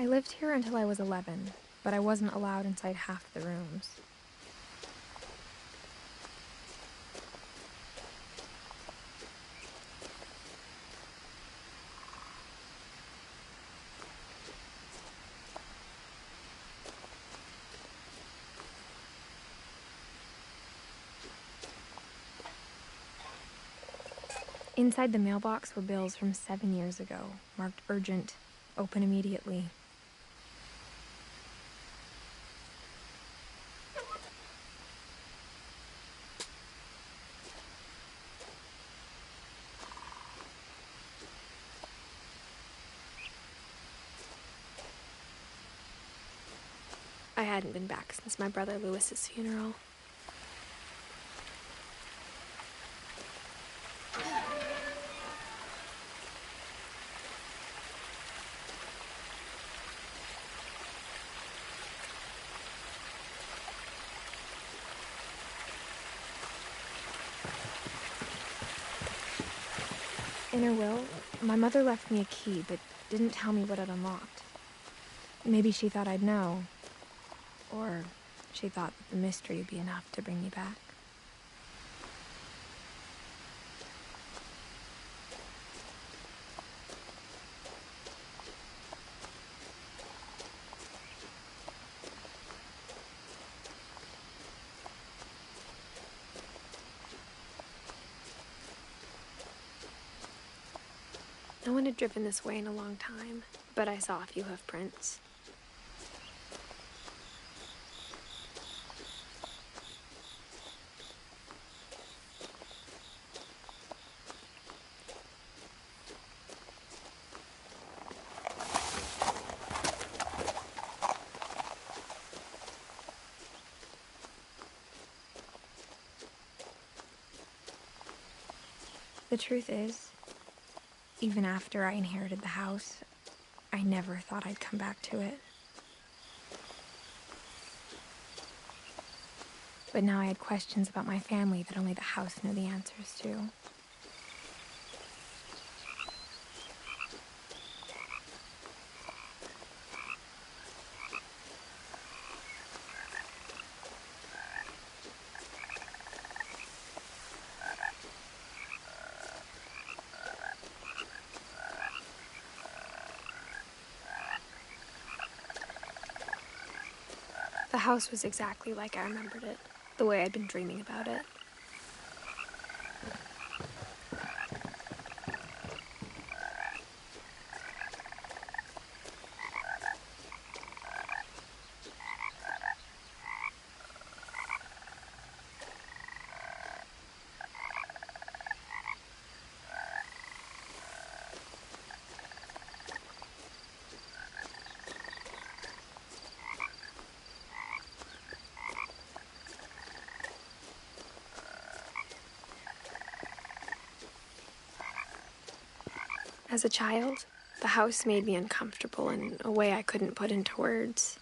I lived here until I was 11, but I wasn't allowed inside half the rooms. Inside the mailbox were bills from 7 years ago, marked urgent, open immediately. I hadn't been back since my brother Lewis's funeral. In her will, my mother left me a key, but didn't tell me what it unlocked. Maybe she thought I'd know. Or she thought that the mystery would be enough to bring me back. No one had driven this way in a long time, but I saw a few hoof prints. The truth is, even after I inherited the house, I never thought I'd come back to it. But now I had questions about my family that only the house knew the answers to. The house was exactly like I remembered it, the way I'd been dreaming about it. As a child, the house made me uncomfortable in a way I couldn't put into words.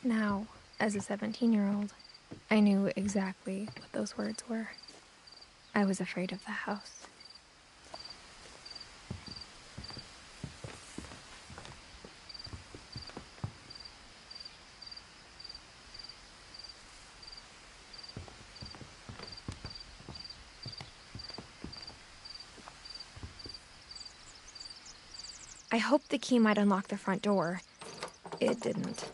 Now, as a 17-year-old, I knew exactly what those words were. I was afraid of the house. I hoped the key might unlock the front door. It didn't.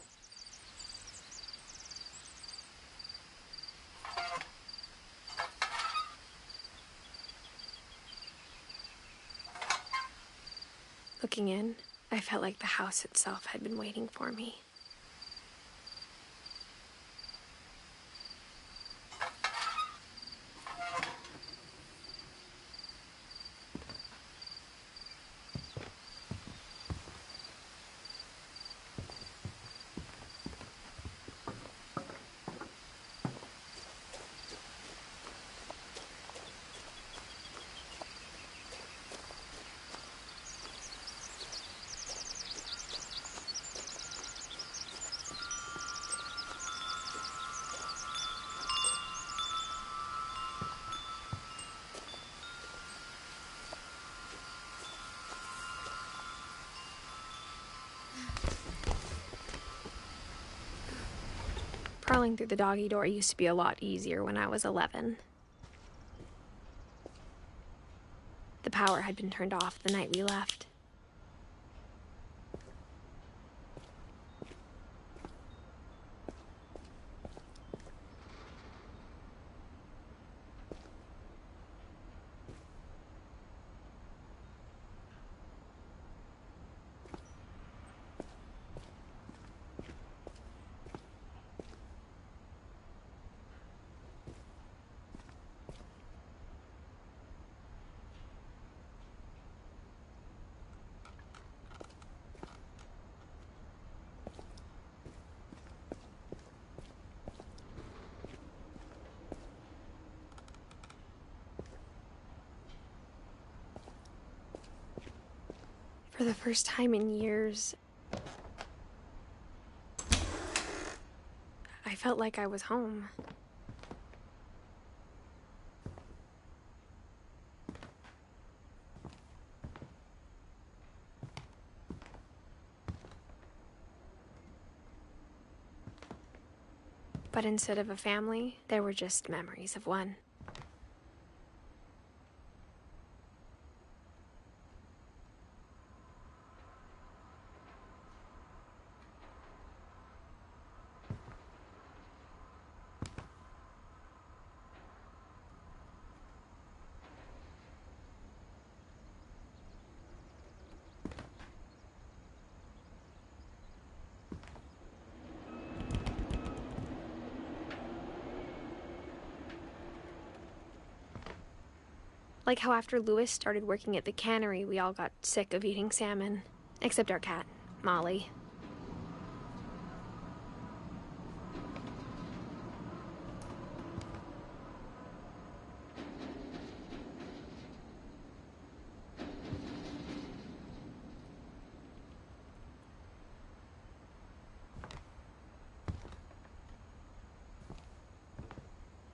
Looking in, I felt like the house itself had been waiting for me. Crawling through the doggy door used to be a lot easier when I was 11. The power had been turned off the night we left. For the first time in years, I felt like I was home. But instead of a family, there were just memories of one. Like how after Louis started working at the cannery, we all got sick of eating salmon. Except our cat, Molly.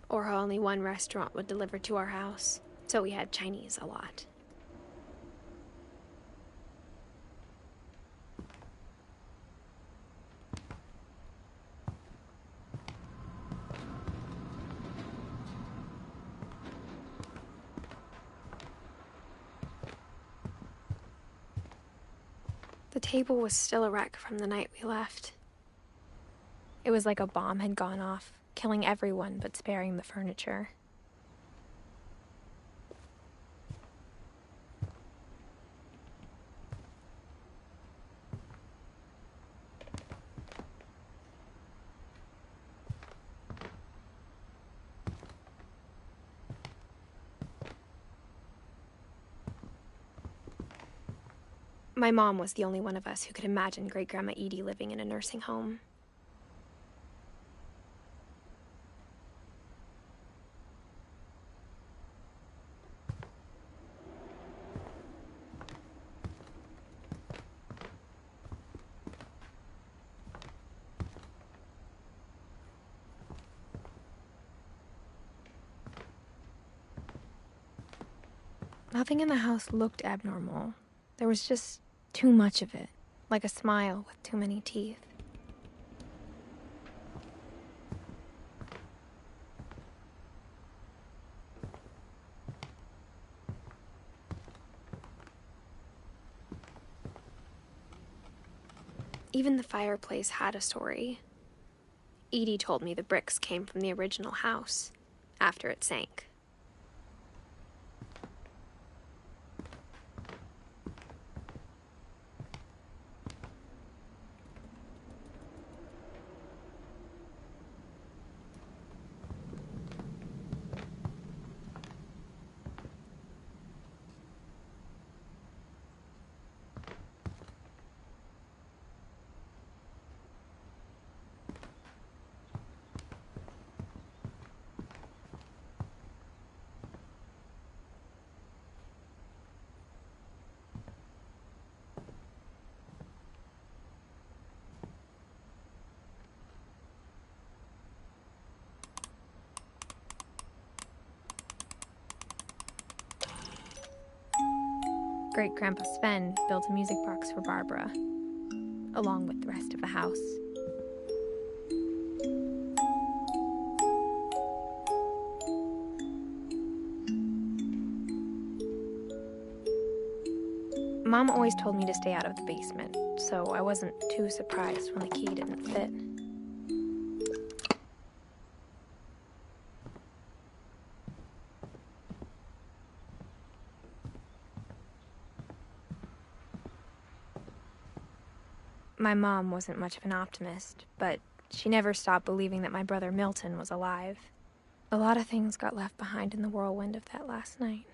Or how only one restaurant would deliver to our house. So we had Chinese a lot. The table was still a wreck from the night we left. It was like a bomb had gone off, killing everyone but sparing the furniture. My mom was the only one of us who could imagine Great-Grandma Edie living in a nursing home. Nothing in the house looked abnormal. There was just too much of it, like a smile with too many teeth. Even the fireplace had a story. Edie told me the bricks came from the original house, after it sank. Great-Grandpa Sven built a music box for Barbara, along with the rest of the house. Mom always told me to stay out of the basement, so I wasn't too surprised when the key didn't fit. My mom wasn't much of an optimist, but she never stopped believing that my brother Milton was alive. A lot of things got left behind in the whirlwind of that last night.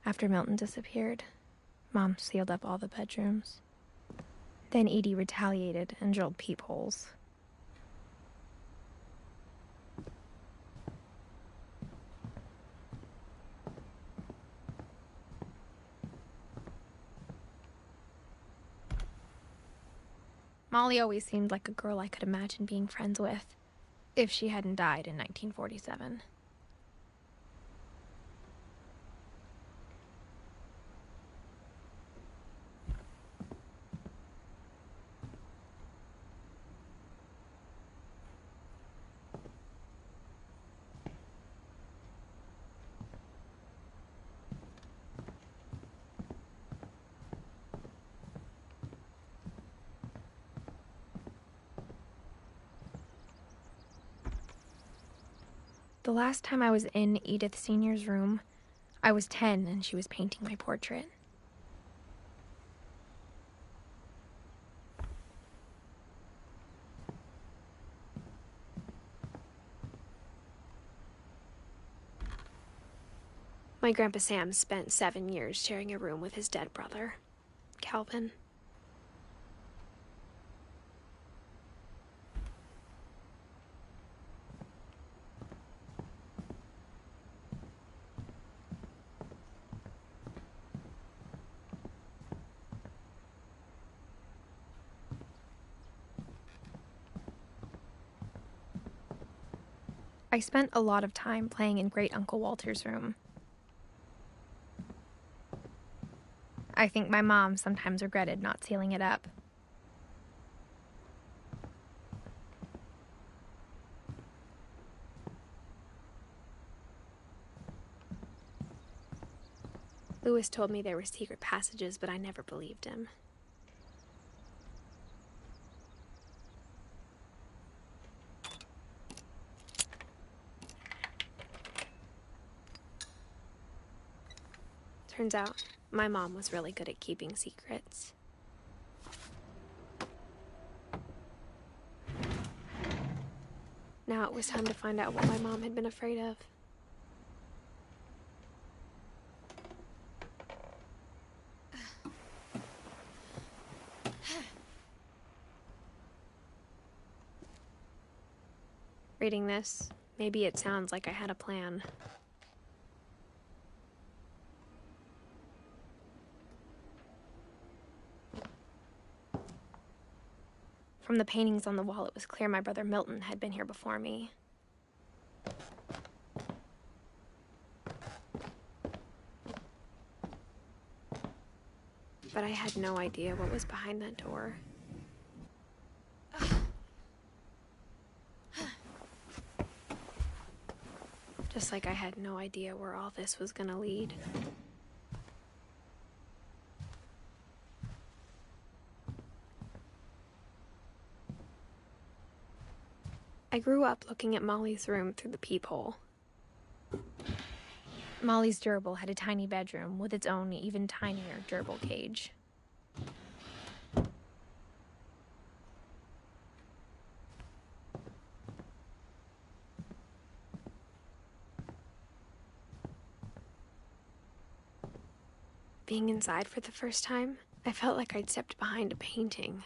After Milton disappeared, Mom sealed up all the bedrooms. Then Edie retaliated and drilled peepholes. Molly always seemed like a girl I could imagine being friends with, if she hadn't died in 1947. The last time I was in Edith Sr.'s room, I was 10 and she was painting my portrait. My Grandpa Sam spent 7 years sharing a room with his dead brother, Calvin. I spent a lot of time playing in Great Uncle Walter's room. I think my mom sometimes regretted not sealing it up. Lewis told me there were secret passages, but I never believed him. Turns out, my mom was really good at keeping secrets. Now it was time to find out what my mom had been afraid of. Reading this, maybe it sounds like I had a plan. From the paintings on the wall, it was clear my brother Milton had been here before me. But I had no idea what was behind that door. Just like I had no idea where all this was gonna lead. I grew up looking at Molly's room through the peephole. Molly's gerbil had a tiny bedroom with its own even tinier gerbil cage. Being inside for the first time, I felt like I'd stepped behind a painting.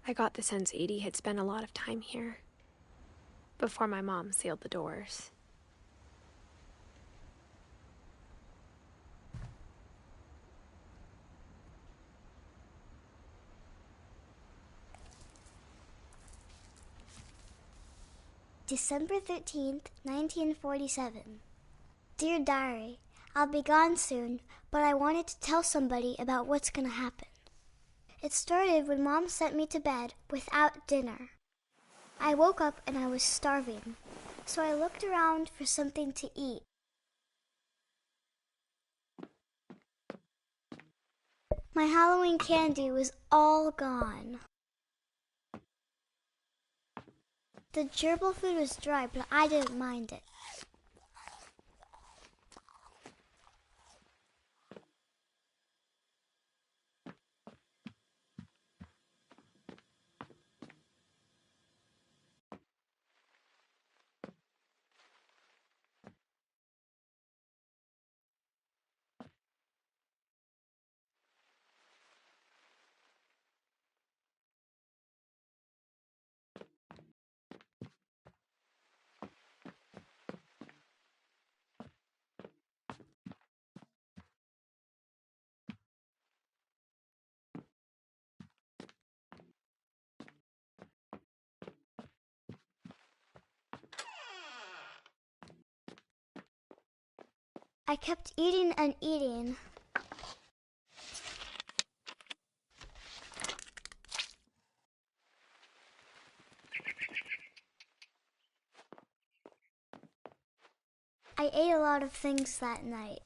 I got the sense Edie had spent a lot of time here. before my mom sealed the doors. December 13th, 1947. Dear Diary, I'll be gone soon, but I wanted to tell somebody about what's going to happen. It started when Mom sent me to bed without dinner. I woke up and I was starving, so I looked around for something to eat. My Halloween candy was all gone. The gerbil food was dry, but I didn't mind it. I kept eating and eating. I ate a lot of things that night.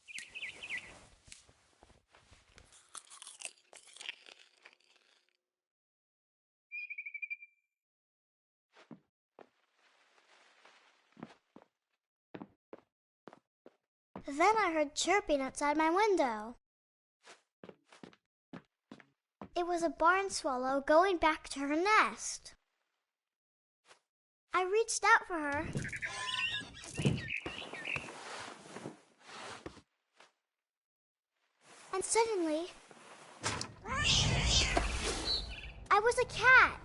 Then I heard chirping outside my window. It was a barn swallow going back to her nest. I reached out for her. And suddenly, I was a cat.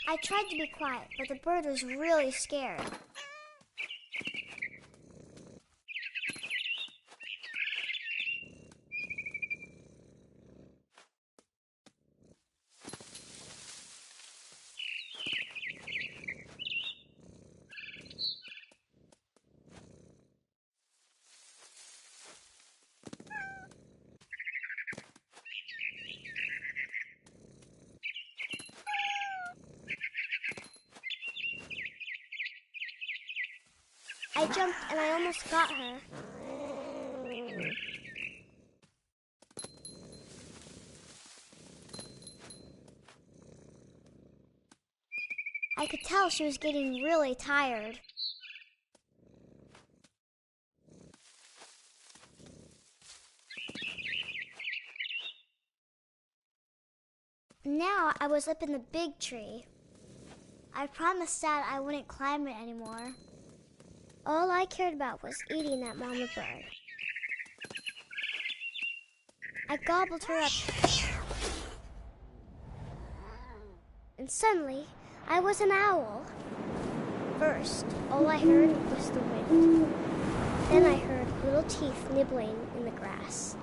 I tried to be quiet, but the bird was really scared. I jumped and I almost got her. I could tell she was getting really tired. Now I was up in the big tree. I promised Dad I wouldn't climb it anymore. All I cared about was eating that mama bird. I gobbled her up. And suddenly, I was an owl. First, all I heard was the wind. Then I heard little teeth nibbling in the grass.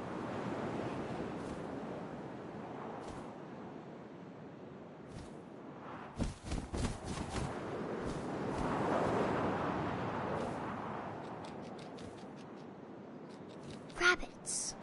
Rabbits.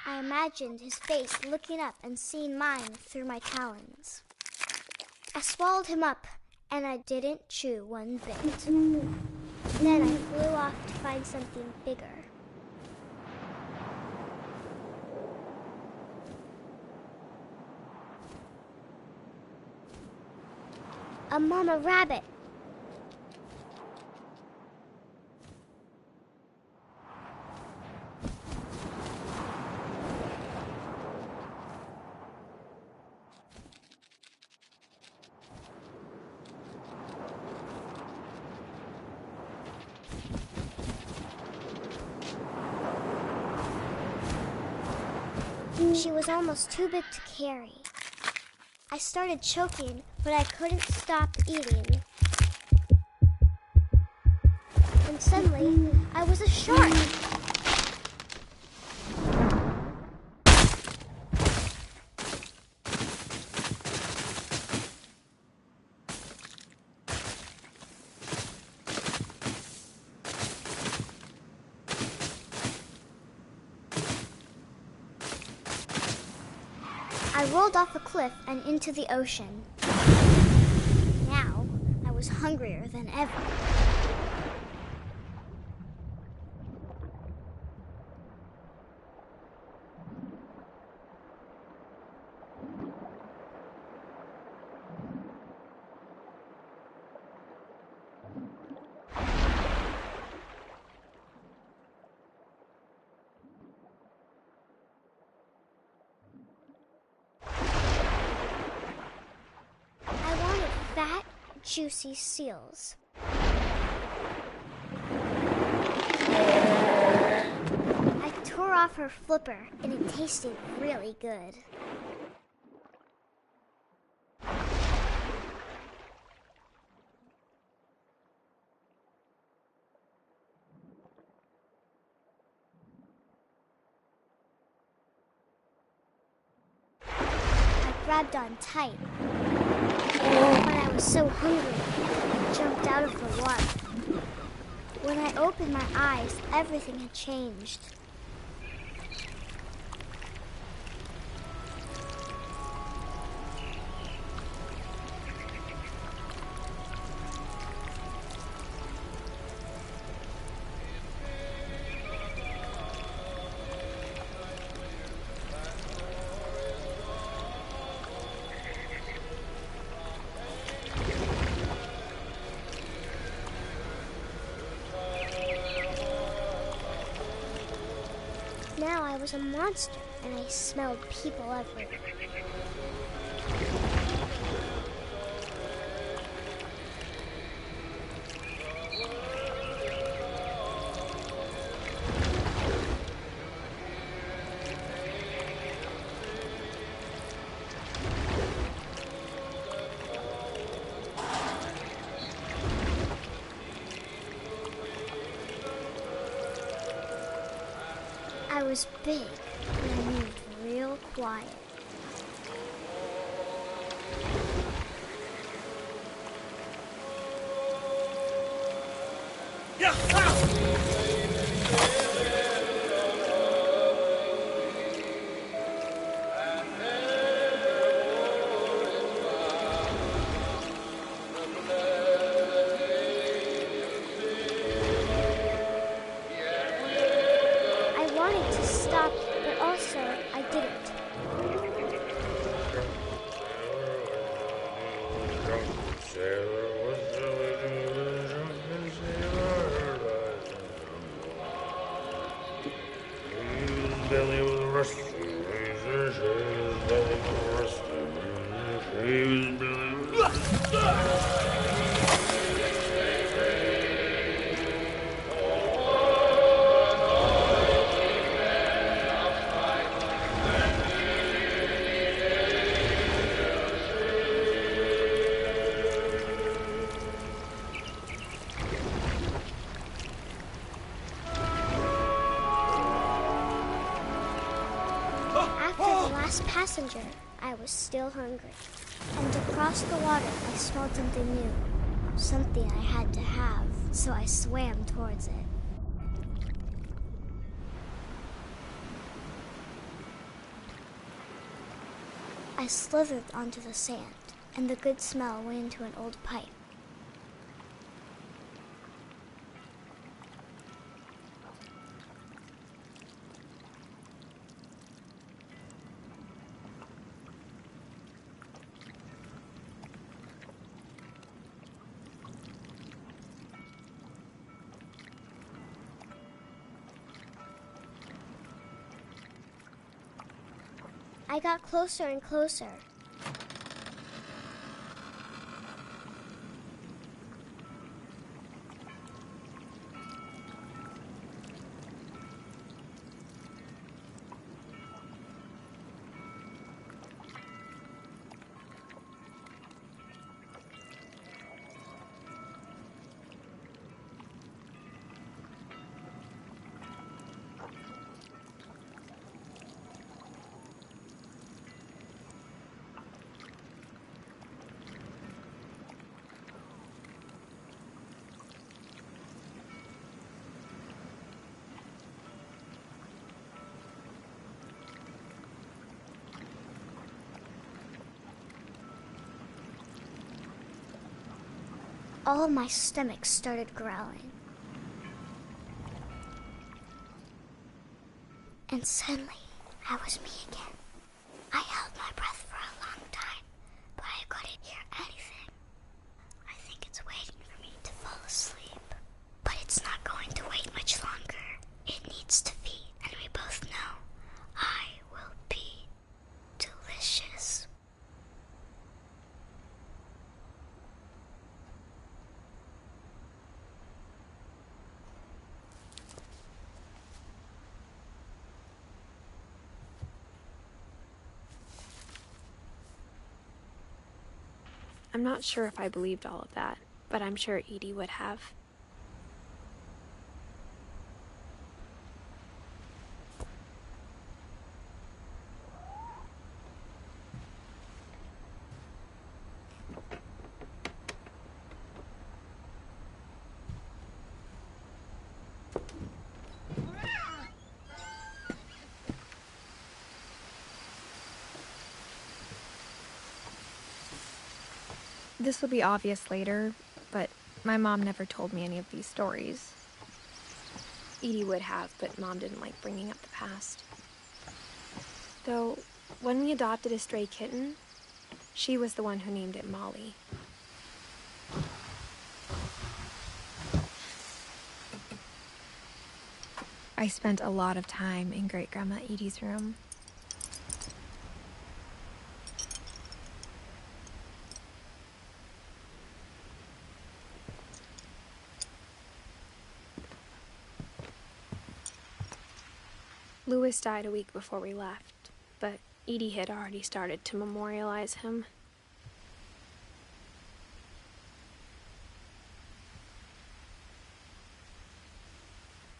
I imagined his face looking up and seeing mine through my talons. I swallowed him up, and I didn't chew one bit. Then I flew off to find something bigger. A mama rabbit. She was almost too big to carry. I started choking, but I couldn't stop eating. And suddenly, I was a shark. I rolled off a cliff and into the ocean. Now, I was hungrier than ever. Fat, juicy seals. I tore off her flipper, and it tasted really good. I grabbed on tight. But I was so hungry, I jumped out of the water. When I opened my eyes, everything had changed. Now I was a monster, and I smelled people everywhere. I was big, and I moved real quiet. I wanted to stop, but also I didn't. After the last passenger, I was still hungry. And across the water, I smelled something new. Something I had to have, so I swam towards it. I slithered onto the sand, and the good smell went into an old pipe. I got closer and closer. all of my stomach started growling. And suddenly, I was me again. I held my breath for a long time, but I couldn't hear anything. I think it's waiting for me to fall asleep. But it's not going to wait much longer. It needs to feed, and we both know I will be delicious. I'm not sure if I believed all of that, but I'm sure Edie would have. This will be obvious later, but my mom never told me any of these stories. Edie would have, but Mom didn't like bringing up the past. Though, when we adopted a stray kitten, she was the one who named it Molly. I spent a lot of time in Great-Grandma Edie's room. Louis died a week before we left, but Edie had already started to memorialize him.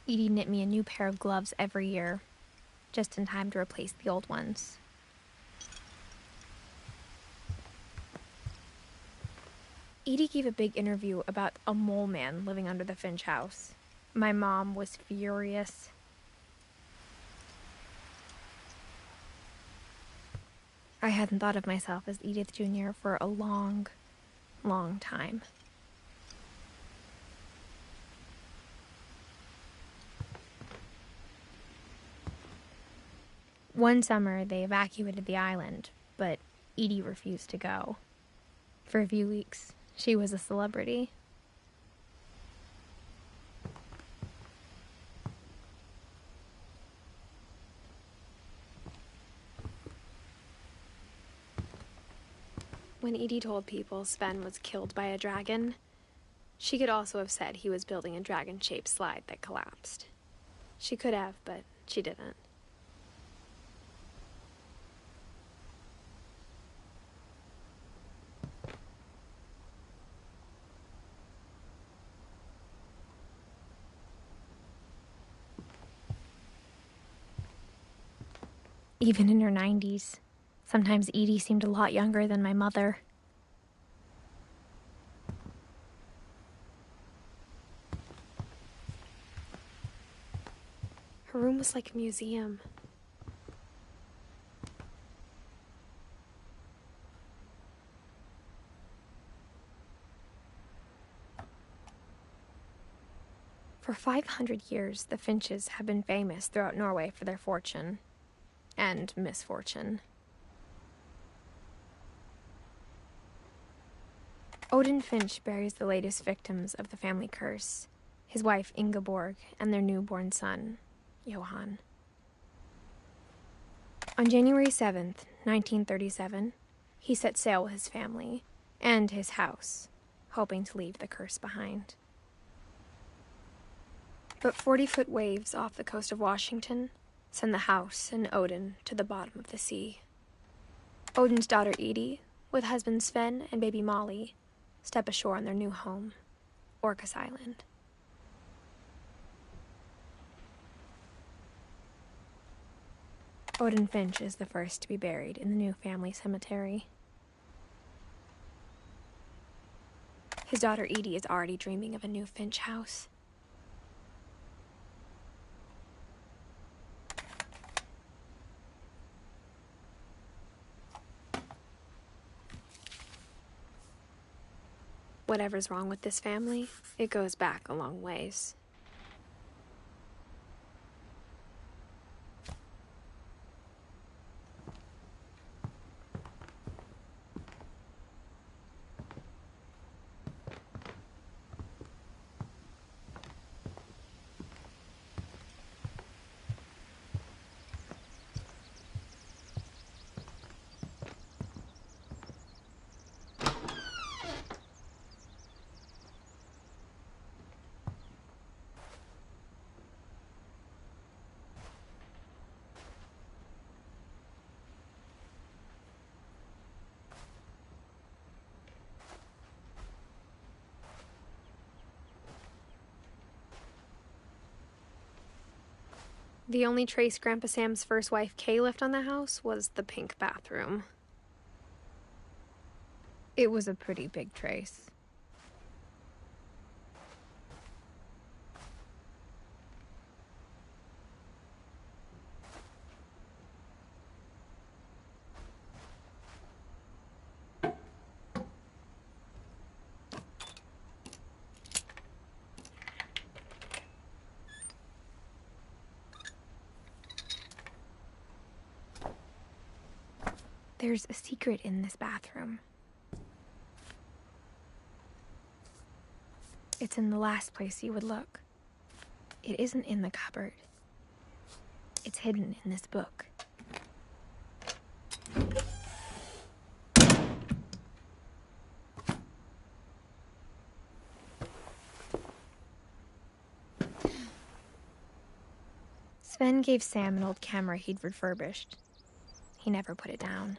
Edie knit me a new pair of gloves every year, just in time to replace the old ones. Edie gave a big interview about a mole man living under the Finch house. My mom was furious. I hadn't thought of myself as Edith Jr. for a long, long time. One summer, they evacuated the island, but Edie refused to go. For a few weeks, she was a celebrity. When Edie told people Sven was killed by a dragon, she could also have said he was building a dragon-shaped slide that collapsed. She could have, but she didn't. Even in her 90s, sometimes Edie seemed a lot younger than my mother. Her room was like a museum. For 500 years, the Finches have been famous throughout Norway for their fortune and misfortune. Odin Finch buries the latest victims of the family curse, his wife Ingeborg and their newborn son, Johan. On January 7th, 1937, he set sail with his family and his house, hoping to leave the curse behind. But 40-foot waves off the coast of Washington send the house and Odin to the bottom of the sea. Odin's daughter Edie, with husband Sven and baby Molly, step ashore on their new home, Orcas Island. Odin Finch is the first to be buried in the new family cemetery. His daughter Edie is already dreaming of a new Finch house. Whatever's wrong with this family, it goes back a long ways. The only trace Grandpa Sam's first wife, Kay, left on the house was the pink bathroom. It was a pretty big trace. There's a secret in this bathroom. It's in the last place you would look. It isn't in the cupboard. It's hidden in this book. Sven gave Sam an old camera he'd refurbished. He never put it down.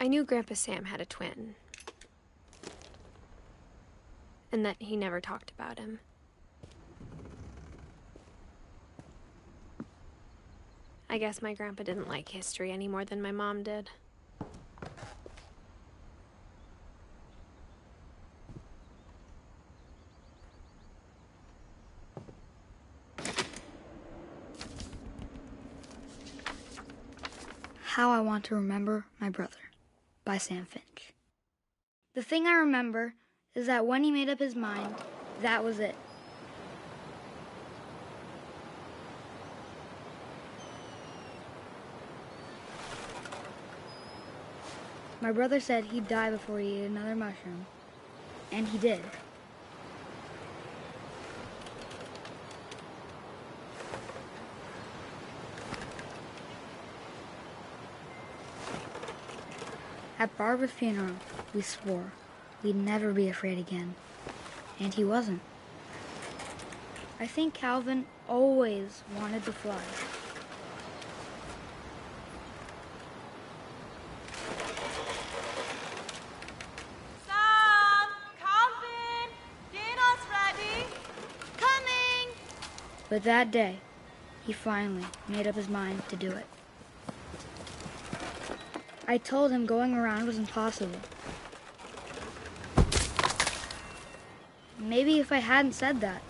I knew Grandpa Sam had a twin, and that he never talked about him. I guess my grandpa didn't like history any more than my mom did. How I Want to Remember My Brother by Sam Finch. The thing I remember is that when he made up his mind, that was it. My brother said he'd die before he ate another mushroom, and he did. At Barbara's funeral, we swore we'd never be afraid again. And he wasn't. I think Calvin always wanted to fly. Sam! Calvin! Dinner's ready! Coming! But that day, he finally made up his mind to do it. I told him going around was impossible. Maybe if I hadn't said that.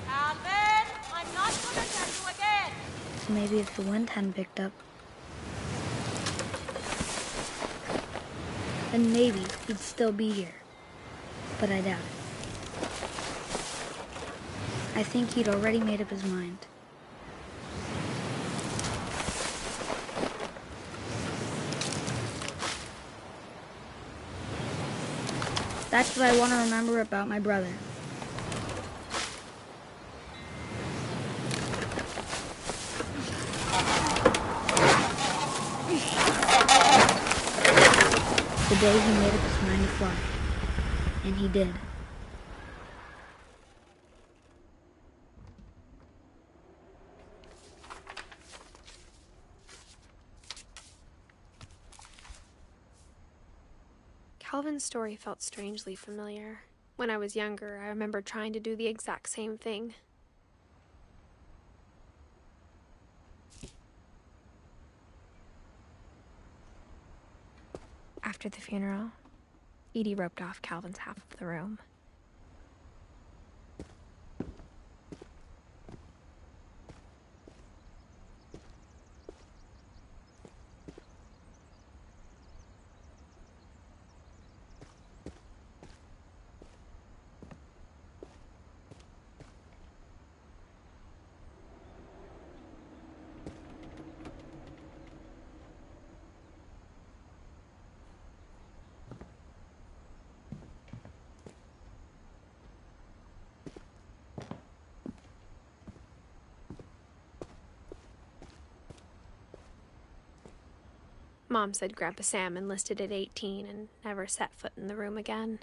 Calvin! I'm not gonna tell you again! So maybe if the wind hadn't picked up, then maybe he'd still be here. But I doubt it. I think he'd already made up his mind. That's what I want to remember about my brother. The day he made up his mind to fly. And he did. Calvin's story felt strangely familiar. When I was younger, I remember trying to do the exact same thing. After the funeral, Edie roped off Calvin's half of the room. Mom said Grandpa Sam enlisted at 18 and never set foot in the room again.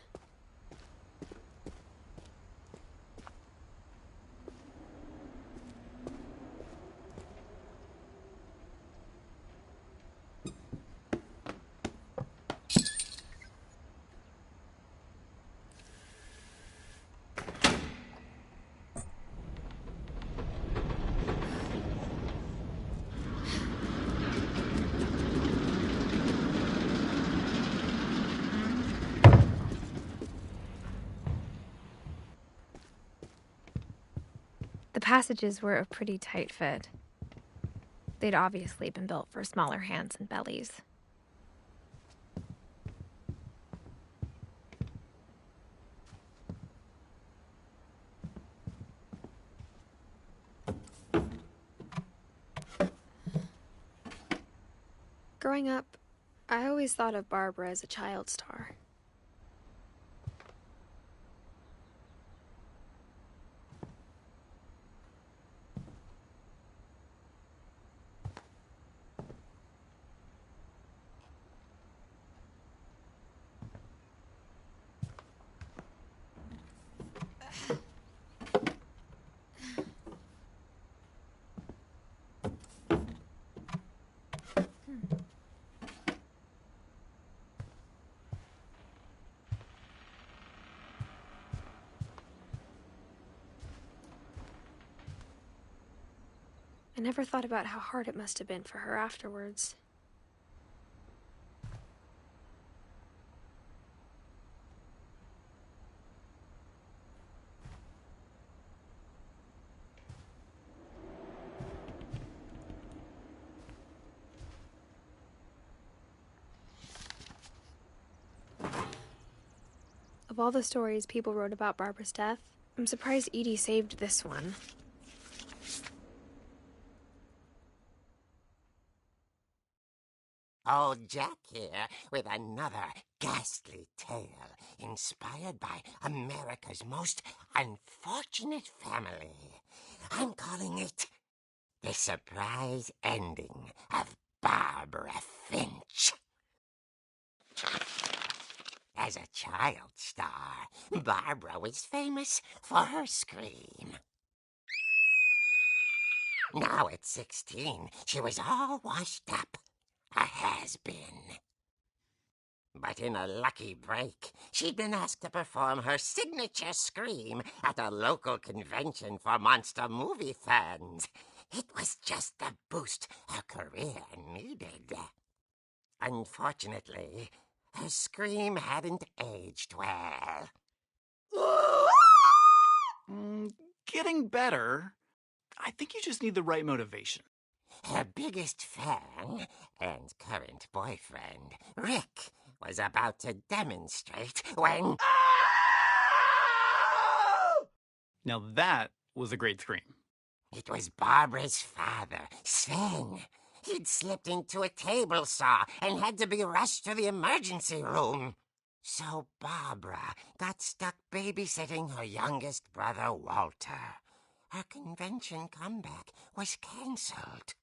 The passages were a pretty tight fit. They'd obviously been built for smaller hands and bellies. Growing up, I always thought of Barbara as a child star. I never thought about how hard it must have been for her afterwards. Of all the stories people wrote about Barbara's death, I'm surprised Edie saved this one. Old Jack here with another ghastly tale inspired by America's most unfortunate family. I'm calling it The surprise ending of Barbara Finch. As a child star, Barbara was famous for her scream. Now at 16, she was all washed up, a has-been. But in a lucky break, she'd been asked to perform her signature scream at a local convention for monster movie fans. It was just the boost her career needed. Unfortunately, her scream hadn't aged well. Getting better. I think you just need the right motivation. Her biggest fan and current boyfriend, Rick, was about to demonstrate when... Now that was a great scream. It was Barbara's father, Sven. He'd slipped into a table saw and had to be rushed to the emergency room. So Barbara got stuck babysitting her youngest brother, Walter. Her convention comeback was cancelled.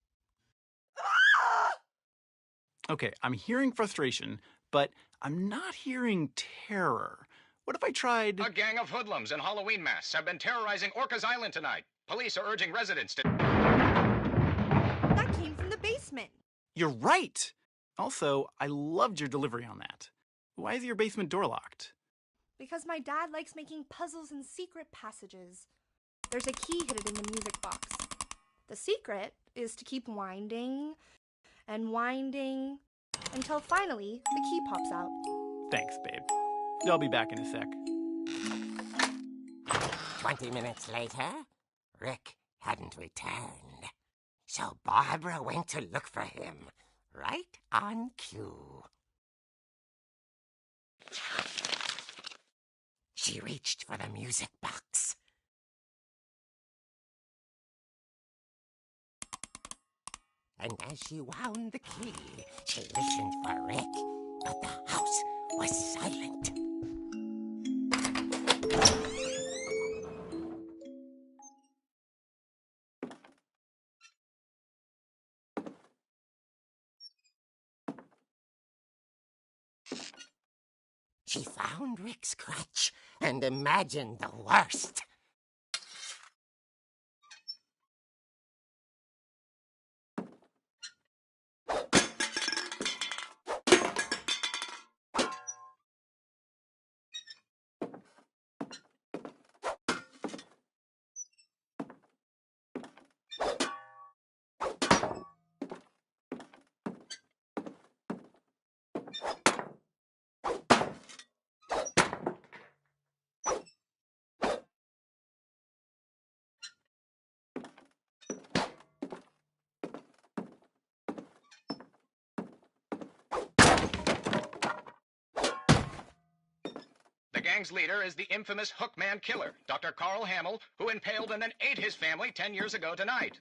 Okay, I'm hearing frustration, but I'm not hearing terror. What if I tried... A gang of hoodlums in Halloween masks have been terrorizing Orcas Island tonight. Police are urging residents to... That came from the basement. You're right! Also, I loved your delivery on that. Why is your basement door locked? Because my dad likes making puzzles and secret passages. There's a key hidden in the music box. The secret is to keep winding and winding until finally the key pops out. Thanks, babe. I'll be back in a sec. 20 minutes later, Rick hadn't returned. So Barbara went to look for him, right on cue. She reached for the music box. And as she wound the key, she listened for Rick, but the house was silent. She found Rick's crutch and imagined the worst. The gang's leader is the infamous Hookman killer, Dr. Carl Hamill, who impaled and then ate his family 10 years ago tonight.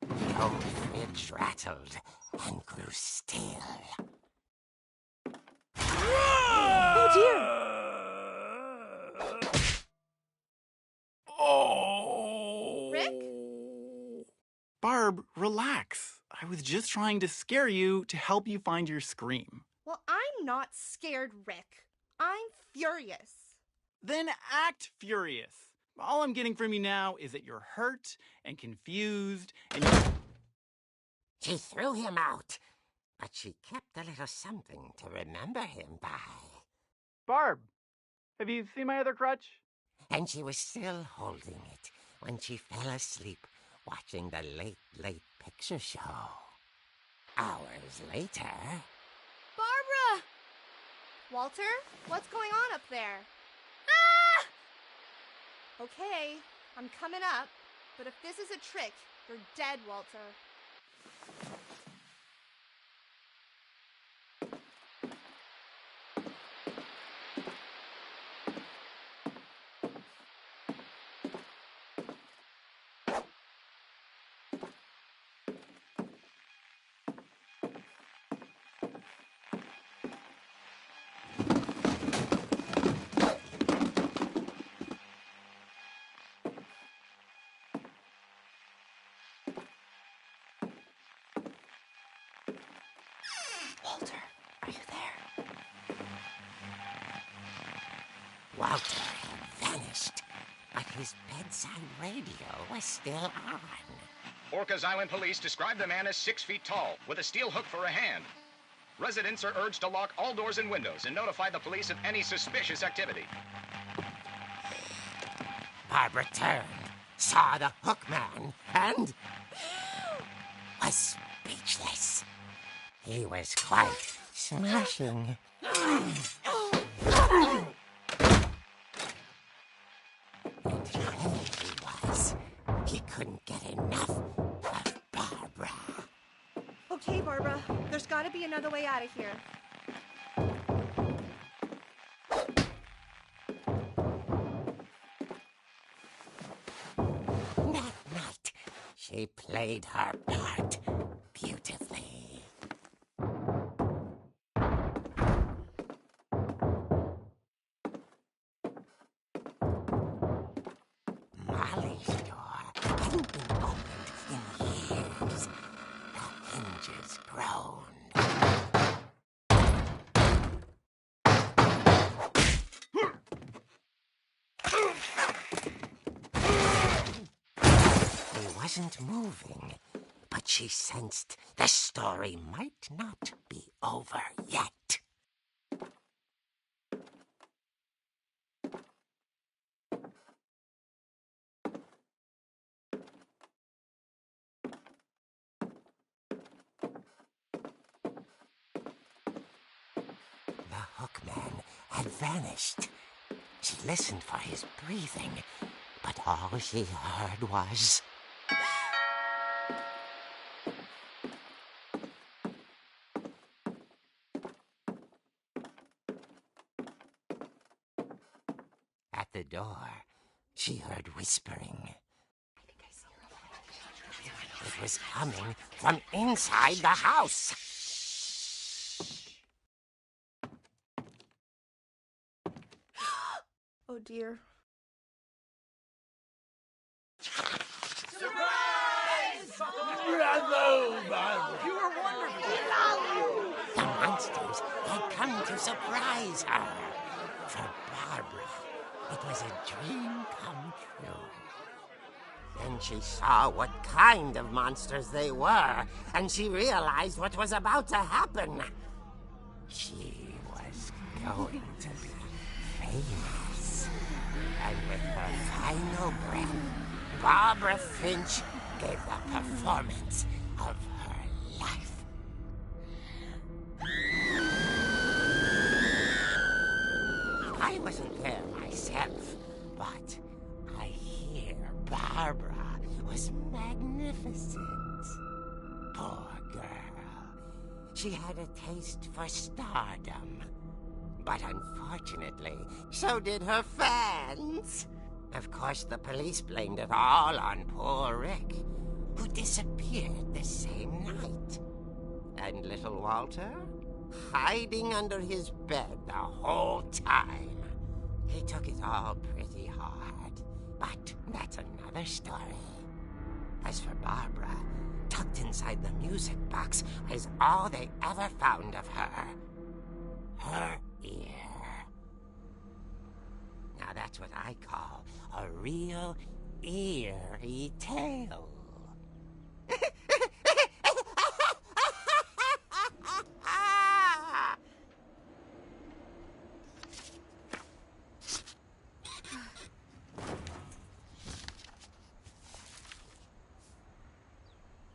The old fridge rattled and grew still. Oh dear! Oh! Rick? Barb, relax. I was just trying to scare you to help you find your scream. Well, I'm not scared, Rick. I'm furious. Then act furious. All I'm getting from you now is that you're hurt and confused and... She threw him out, but she kept a little something to remember him by. Barb, have you seen my other crutch? And she was still holding it when she fell asleep watching the late picture show. Hours later... Barbara! Walter, what's going on up there? Okay, I'm coming up, but if this is a trick, you're dead, Walter. Walter, are you there? Walter had vanished, but his bedside radio was still on. Orcas Island police describe the man as 6 feet tall, with a steel hook for a hand. Residents are urged to lock all doors and windows and notify the police of any suspicious activity. Barbara turned, saw the hook man, and was speechless. He was quite smashing. And there he was. He couldn't get enough of Barbara. Okay, Barbara, there's gotta be another way out of here. That night, she played her part beautifully. Molly's door hadn't been opened in years. The hinges groaned. He wasn't moving, but she sensed the story might not be over yet. The hookman had vanished. She listened for his breathing, but all she heard was... At the door, she heard whispering. It was coming from inside the house. Oh dear. The monsters had come to surprise her. For Barbara, it was a dream come true. Then she saw what kind of monsters they were, and she realized what was about to happen. She was going to be famous. And with her final breath, Barbara Finch gave the performance of her life. I wasn't there myself, but I hear Barbara was magnificent. Poor girl. She had a taste for stardom. But unfortunately, so did her fans. Of course, the police blamed it all on poor Rick, who disappeared the same night. And little Walter, hiding under his bed the whole time. He took it all pretty hard, but that's another story. As for Barbara, tucked inside the music box was all they ever found of her. Her ear. Now that's what I call a real eerie tale.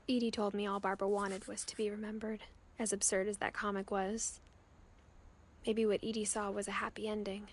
Edie told me all Barbara wanted was to be remembered, as absurd as that comic was. Maybe what Edie saw was a happy ending.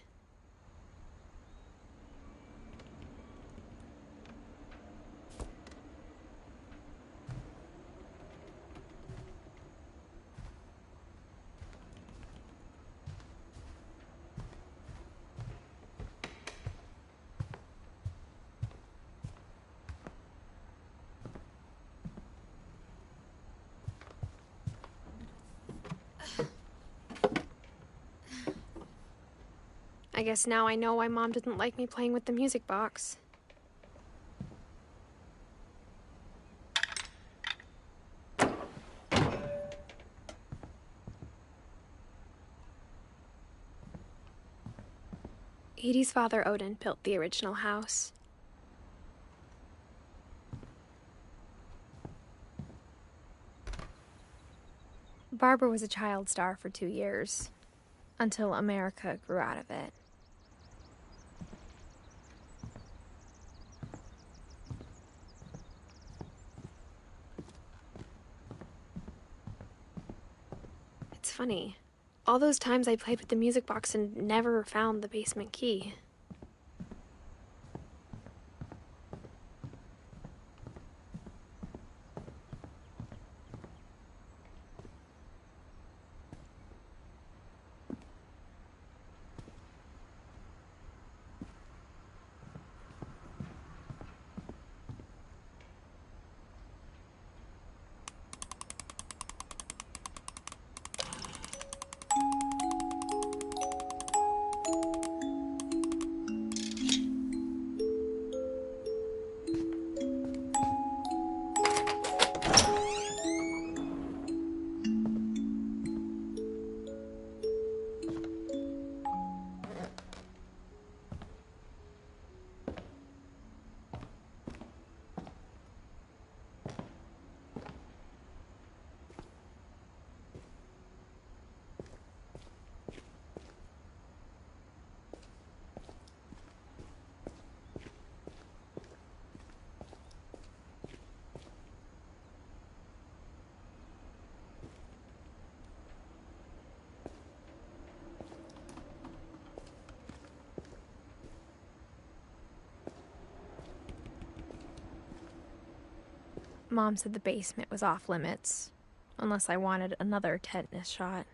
I guess now I know why Mom didn't like me playing with the music box. Edie's father, Odin, built the original house. Barbara was a child star for 2 years, until America grew out of it. It's funny. All those times I played with the music box and never found the basement key. Mom said the basement was off limits, unless I wanted another tetanus shot.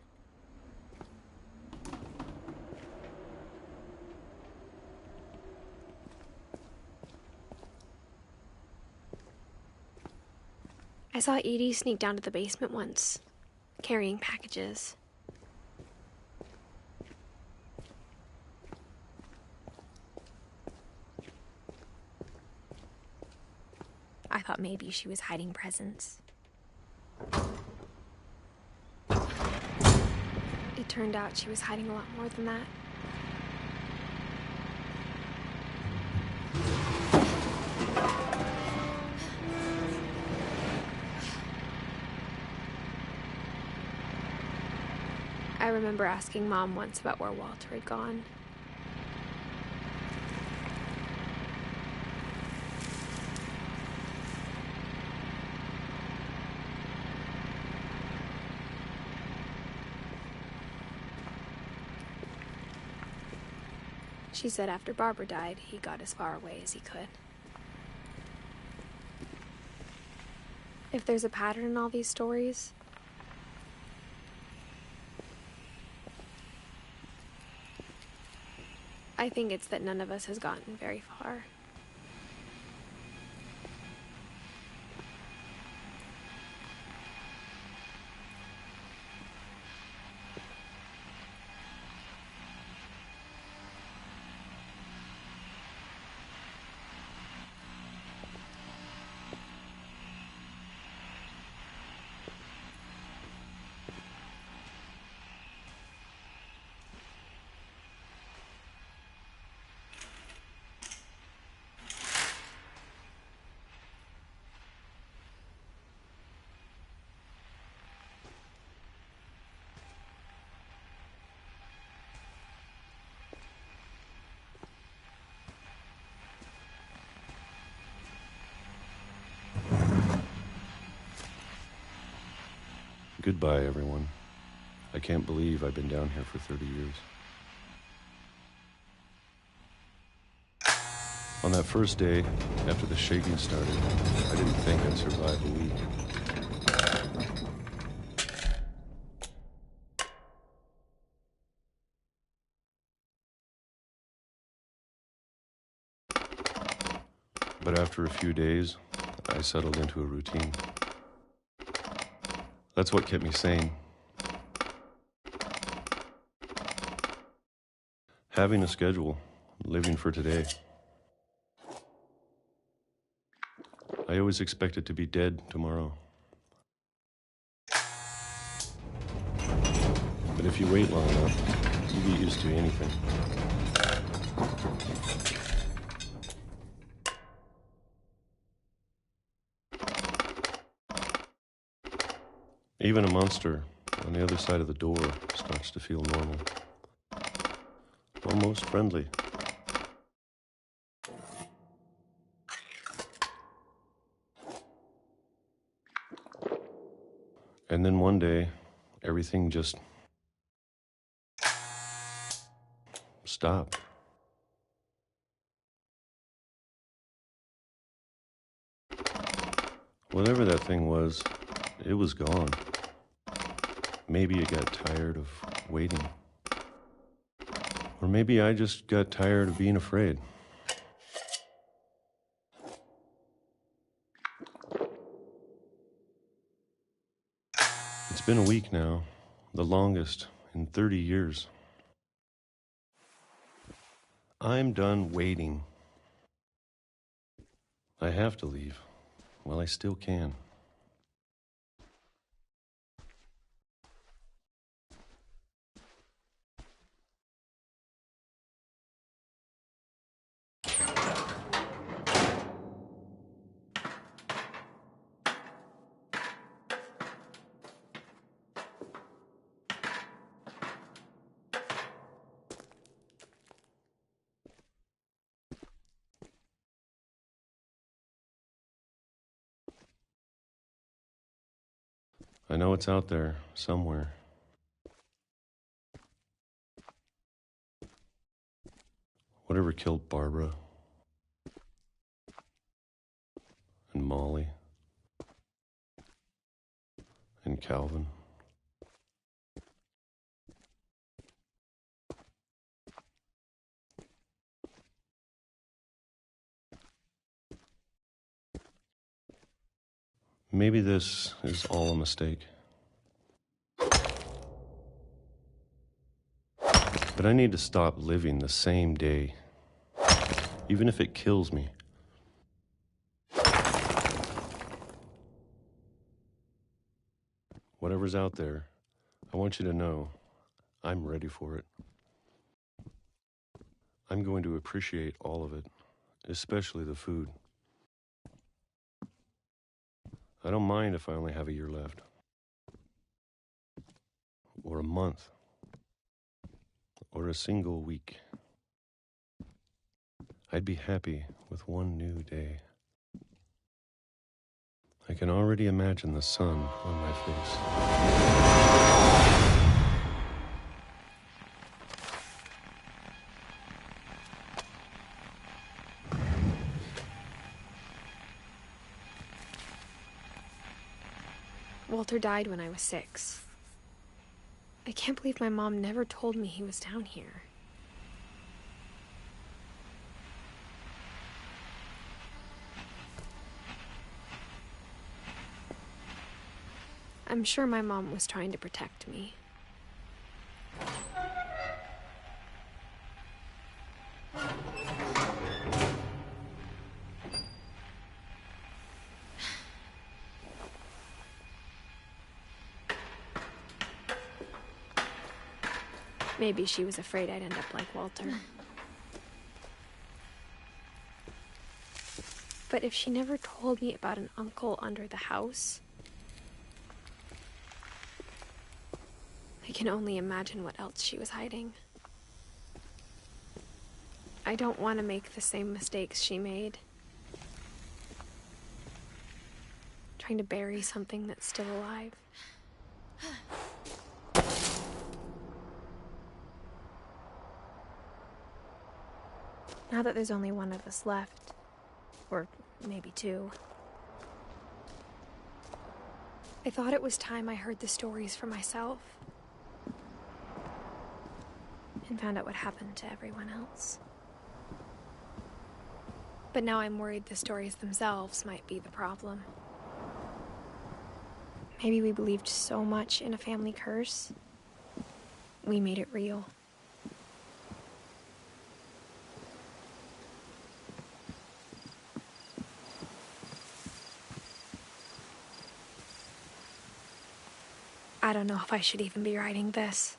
I saw Edie sneak down to the basement once, carrying packages. I thought maybe she was hiding presents. It turned out she was hiding a lot more than that. I remember asking Mom once about where Walter had gone. She said after Barbara died, he got as far away as he could. If there's a pattern in all these stories, I think it's that none of us has gotten very far. Goodbye, everyone. I can't believe I've been down here for 30 years. On that first day, after the shaking started, I didn't think I'd survive a week. But after a few days, I settled into a routine. That's what kept me sane. Having a schedule, living for today. I always expected to be dead tomorrow. But if you wait long enough, you get used to anything. Even a monster on the other side of the door starts to feel normal. Almost friendly. And then one day, everything just stopped. Whatever that thing was, it was gone. Maybe it got tired of waiting. Or maybe I just got tired of being afraid. It's been a week now, the longest in 30 years. I'm done waiting. I have to leave while I still can. I know it's out there somewhere. Whatever killed Barbara and Molly and Calvin. Maybe this is all a mistake. But I need to stop living the same day, even if it kills me. Whatever's out there, I want you to know I'm ready for it. I'm going to appreciate all of it, especially the food. I don't mind if I only have a year left. Or a month. Or a single week. I'd be happy with one new day. I can already imagine the sun on my face. Walter died when I was 6. I can't believe my mom never told me he was down here. I'm sure my mom was trying to protect me. Maybe she was afraid I'd end up like Walter. But if she never told me about an uncle under the house, I can only imagine what else she was hiding. I don't want to make the same mistakes she made. Trying to bury something that's still alive. Now that there's only one of us left, or maybe 2, I thought it was time I heard the stories for myself and found out what happened to everyone else. But now I'm worried the stories themselves might be the problem. Maybe we believed so much in a family curse, we made it real. I don't know if I should even be writing this.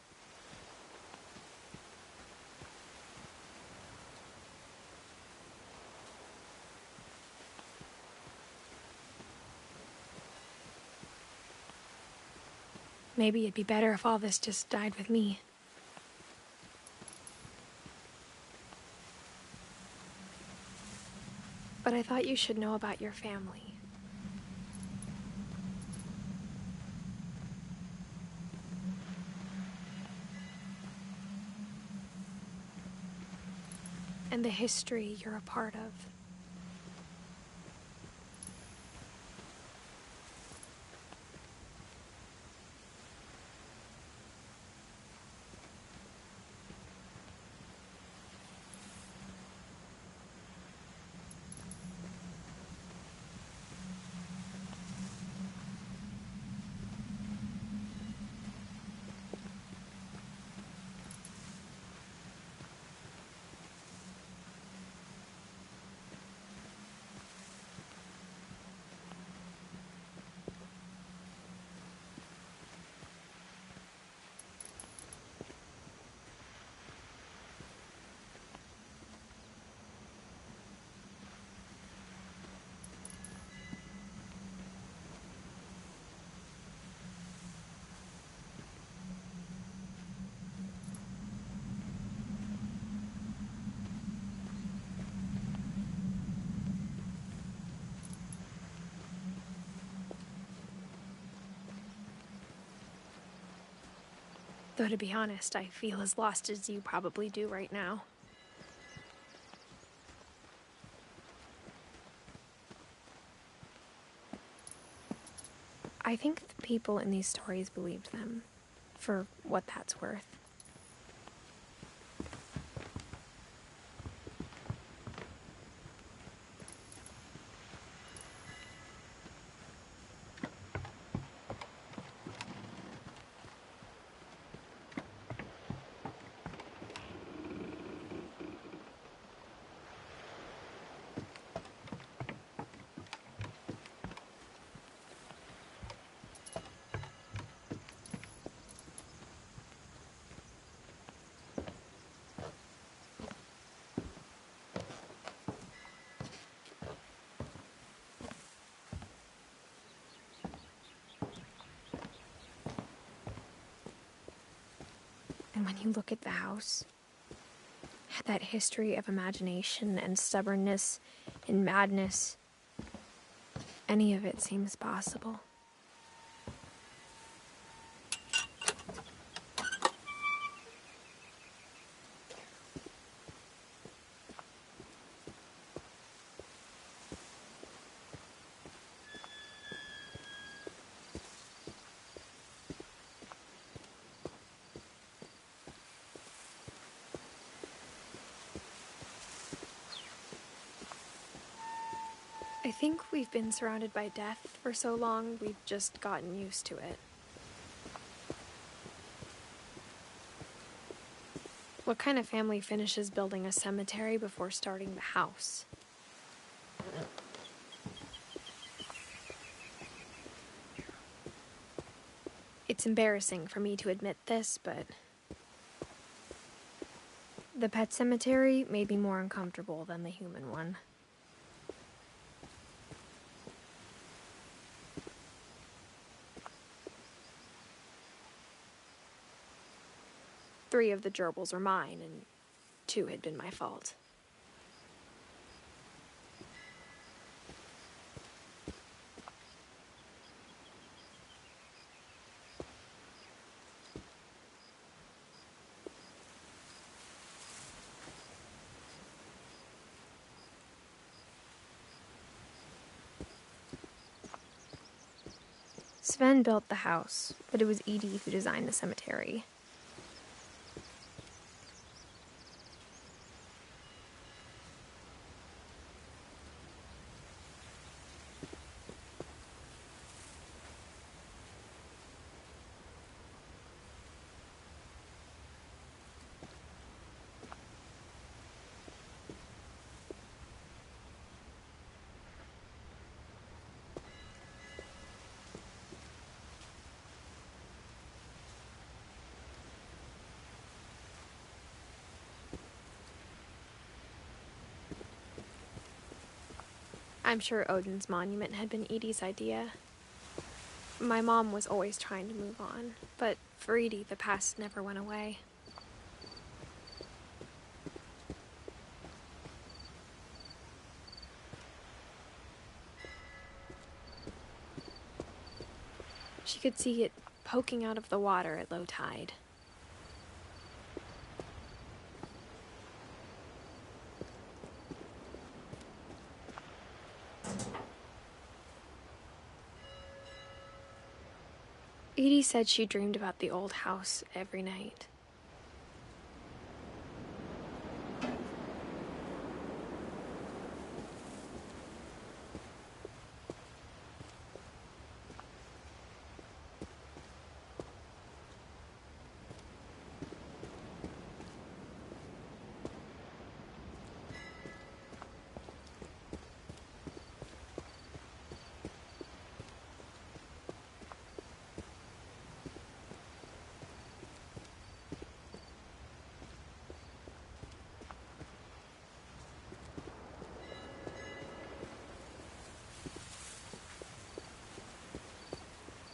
Maybe it'd be better if all this just died with me. But I thought you should know about your family. And the history you're a part of. Though to be honest, I feel as lost as you probably do right now. I think the people in these stories believed them, for what that's worth. And when you look at the house, that history of imagination and stubbornness and madness, any of it seems possible. I think we've been surrounded by death for so long, we've just gotten used to it. What kind of family finishes building a cemetery before starting the house? It's embarrassing for me to admit this, but the pet cemetery made me more uncomfortable than the human one. Three of the gerbils are mine, and 2 had been my fault. Sven built the house, but it was Edie who designed the cemetery. I'm sure Odin's monument had been Edie's idea. My mom was always trying to move on, but for Edie, the past never went away. She could see it poking out of the water at low tide. Edie said she dreamed about the old house every night.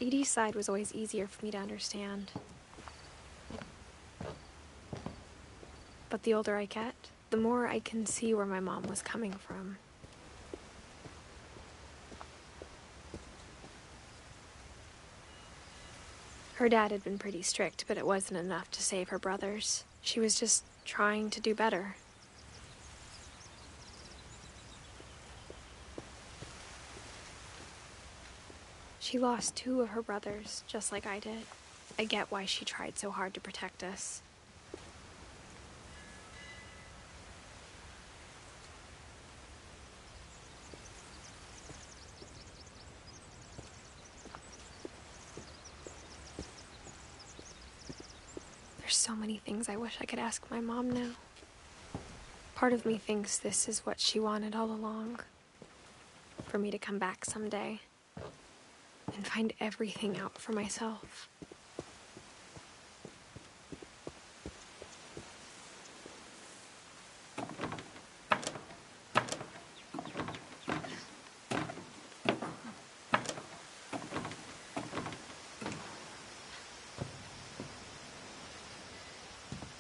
Edie's side was always easier for me to understand. But the older I get, the more I can see where my mom was coming from. Her dad had been pretty strict, but it wasn't enough to save her brothers. She was just trying to do better. She lost 2 of her brothers, just like I did. I get why she tried so hard to protect us. There's so many things I wish I could ask my mom now. Part of me thinks this is what she wanted all along. For me to come back someday and find everything out for myself.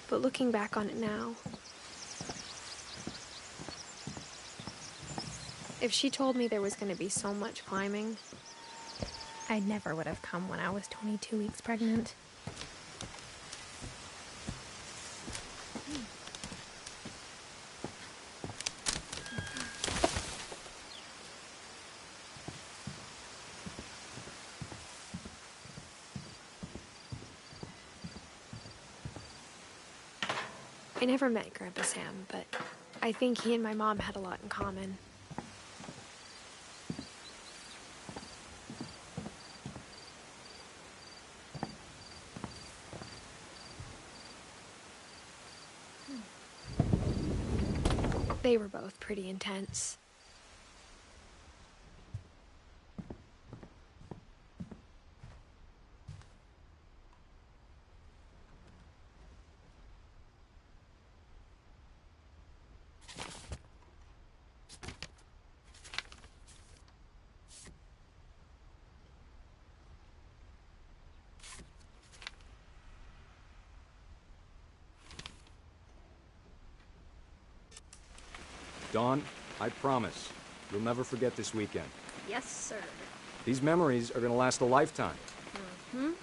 But looking back on it now, if she told me there was going to be so much climbing, I never would have come when I was 22 weeks pregnant. I never met Grandpa Sam, but I think he and my mom had a lot in common. They were both pretty intense. Dawn, I promise, you'll never forget this weekend. Yes, sir. These memories are gonna last a lifetime. Am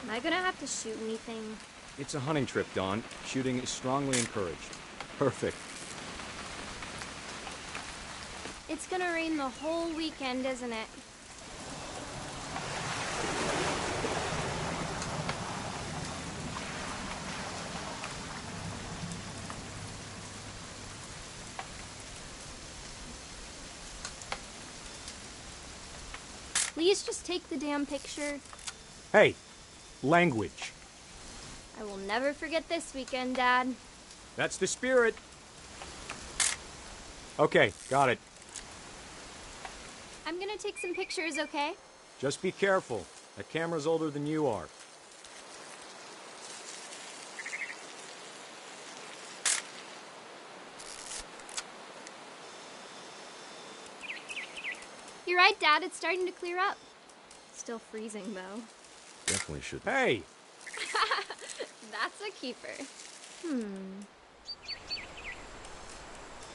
I gonna have to shoot anything? It's a hunting trip, Dawn. Shooting is strongly encouraged. Perfect. It's gonna rain the whole weekend, isn't it? Please just take the damn picture. Hey, language. I will never forget this weekend, Dad. That's the spirit. Okay, got it. I'm gonna take some pictures, okay? Just be careful. That camera's older than you are. You're right, Dad. It's starting to clear up. Still freezing, though. Definitely should. Hey! That's a keeper.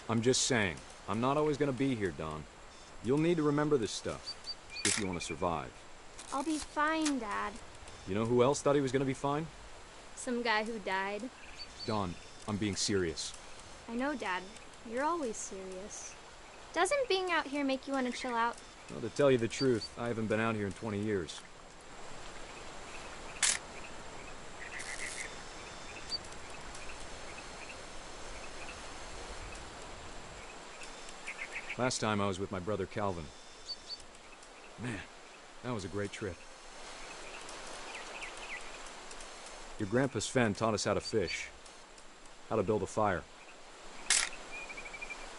I'm just saying, I'm not always gonna be here, Dawn. You'll need to remember this stuff, if you want to survive. I'll be fine, Dad. You know who else thought he was gonna be fine? Some guy who died. Dawn, I'm being serious. I know, Dad. You're always serious. Doesn't being out here make you want to chill out? Well, to tell you the truth, I haven't been out here in 20 years. Last time I was with my brother Calvin. Man, that was a great trip. Your grandpa Sven taught us how to fish, how to build a fire.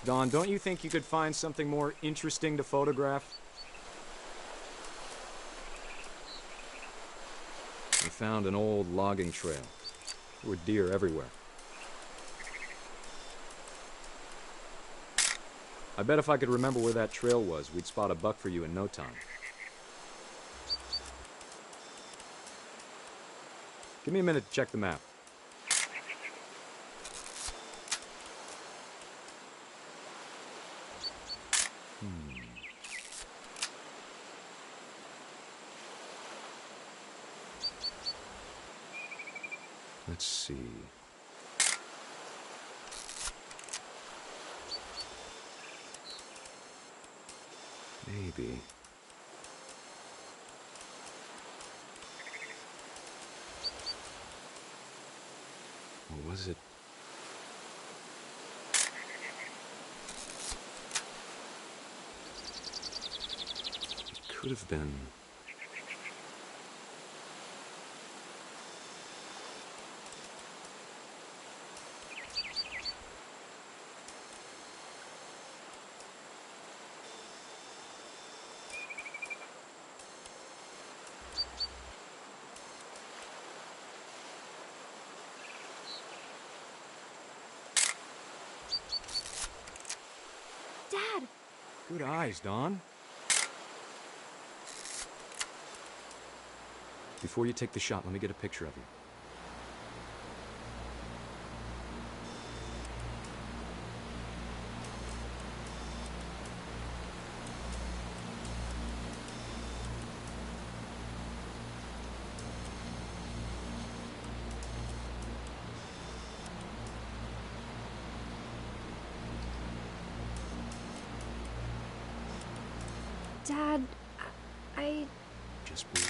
Dawn, don't you think you could find something more interesting to photograph? We found an old logging trail. There were deer everywhere. I bet if I could remember where that trail was, we'd spot a buck for you in no time. Give me a minute to check the map. Let's see. Maybe. Or was it? It could have been. Dad! Good eyes, Dawn. Before you take the shot, let me get a picture of you. Dad, I... Just breathe.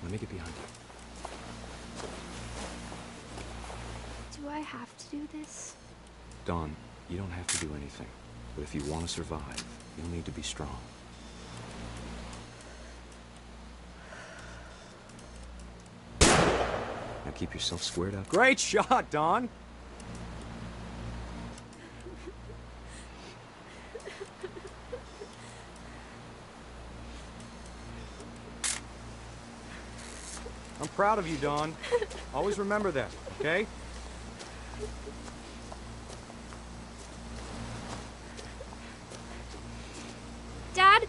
Let me get behind you. Do I have to do this? Dawn, you don't have to do anything. But if you want to survive, you'll need to be strong. Now keep yourself squared up. Great shot, Dawn! I'm proud of you, Dawn. Always remember that, okay? Dad,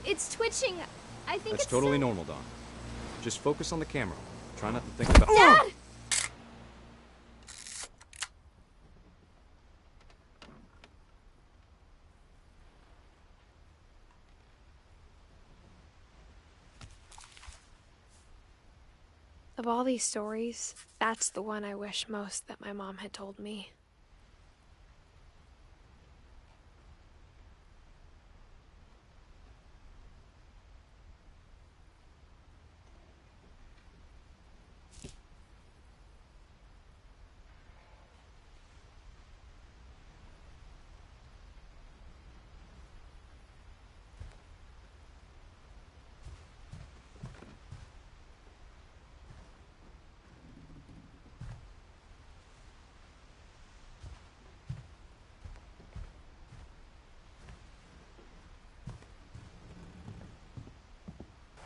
it's twitching. I think That's it's totally so... normal, Dawn. Just focus on the camera. Try not to think about... Dad! Of all these stories, that's the one I wish most that my mom had told me.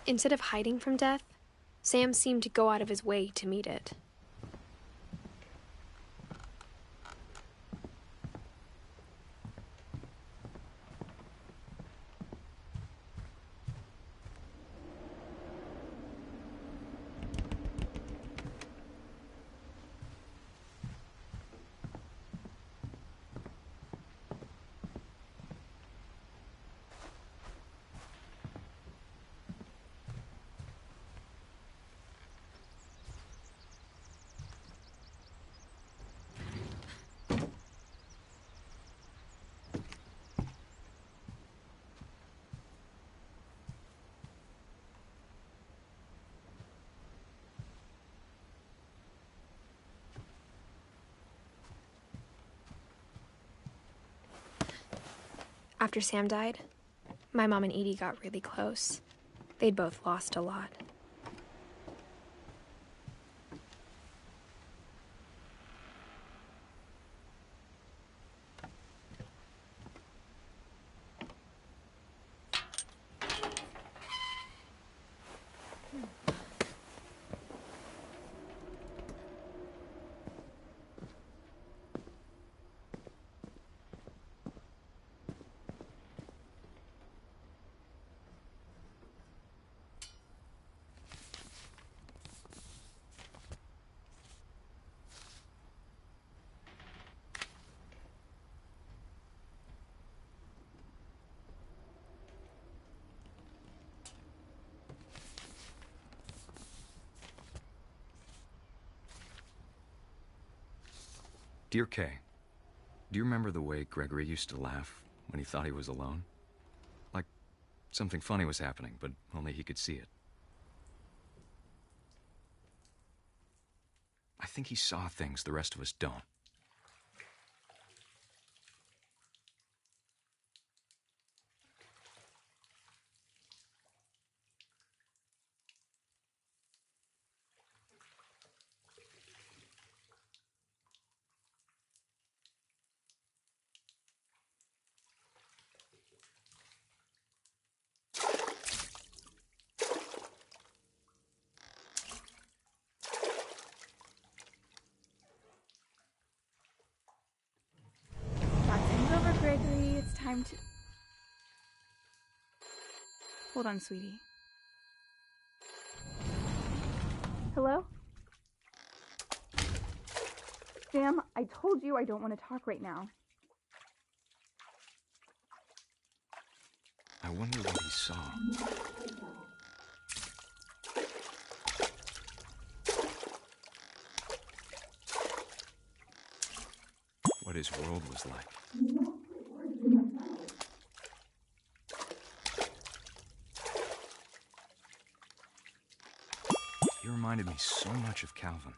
Instead of hiding from death, Sam seemed to go out of his way to meet it. After Sam died, my mom and Edie got really close. They'd both lost a lot. Dear Kay, do you remember the way Gregory used to laugh when he thought he was alone? Like something funny was happening, but only he could see it. I think he saw things the rest of us don't. That's over, Gregory. It's time to... Hold on, sweetie. Hello? Sam, I told you I don't want to talk right now. I wonder what he saw. What his world was like. He reminded me so much of Calvin.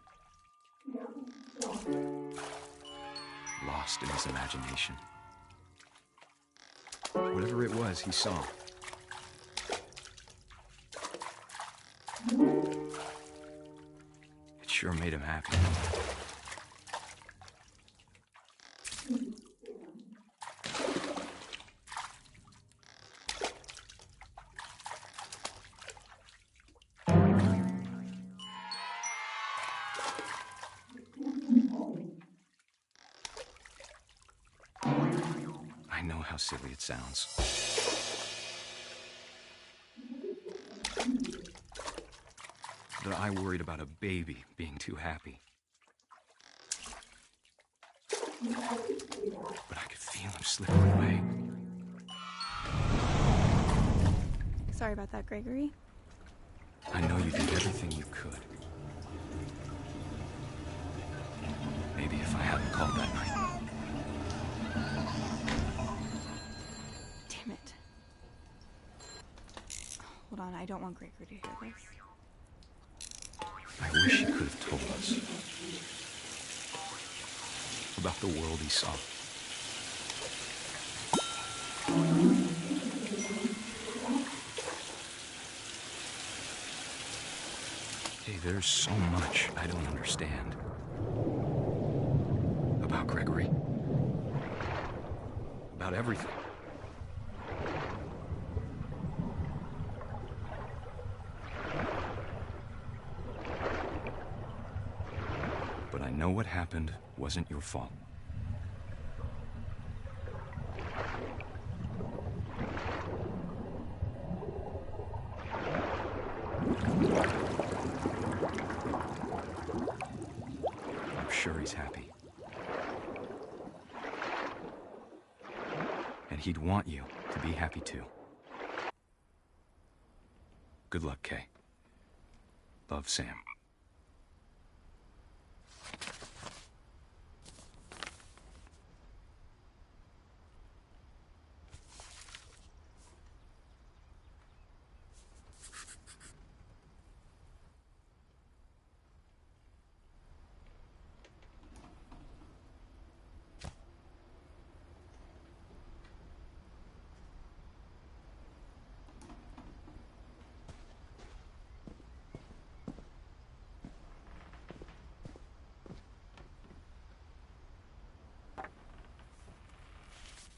Lost in his imagination. Whatever it was he saw. It sure made him happy. I know how silly it sounds. That I worried about a baby being too happy. But I could feel him slipping away. Sorry about that, Gregory. I know you did everything you could. Maybe if I hadn't called that night. Damn it. Hold on, I don't want Gregory to hear this. I wish he could have told us about the world he saw. Hey, there's so much I don't understand about Gregory. About everything. But I know what happened wasn't your fault. I'm sure he's happy. And he'd want you to be happy too. Good luck, Kay. Love, Sam.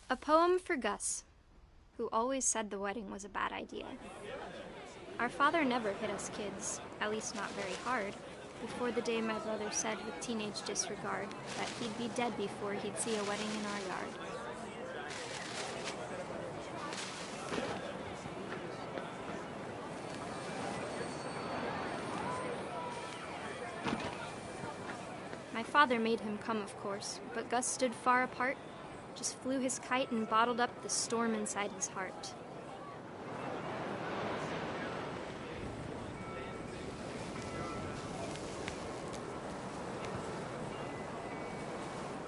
A poem for Gus, who always said the wedding was a bad idea. Our father never hit us kids, at least not very hard, before the day my brother said with teenage disregard that he'd be dead before he'd see a wedding in our yard. My father made him come, of course, but Gus stood far apart, just flew his kite and bottled up the storm inside his heart.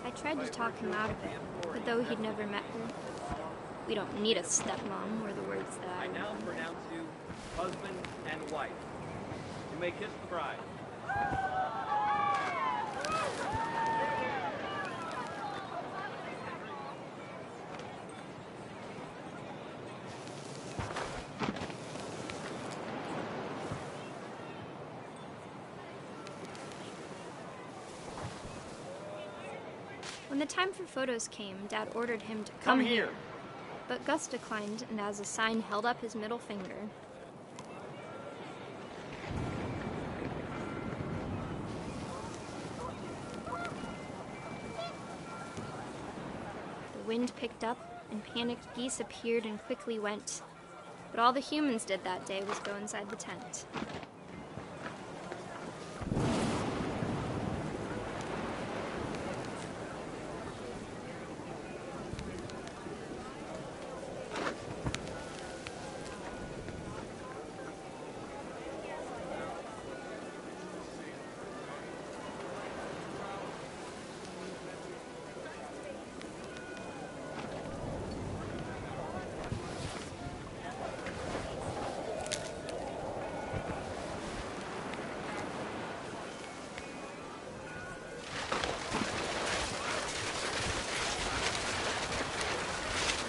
I tried to talk him out of it, but though he'd never met her, we don't need a stepmom, were the words that I now remember. pronounce you husband and wife. You may kiss the bride. When the time for photos came, Dad ordered him to come here. But Gus declined, and as a sign held up his middle finger. The wind picked up, and panicked geese appeared and quickly went. But all the humans did that day was go inside the tent.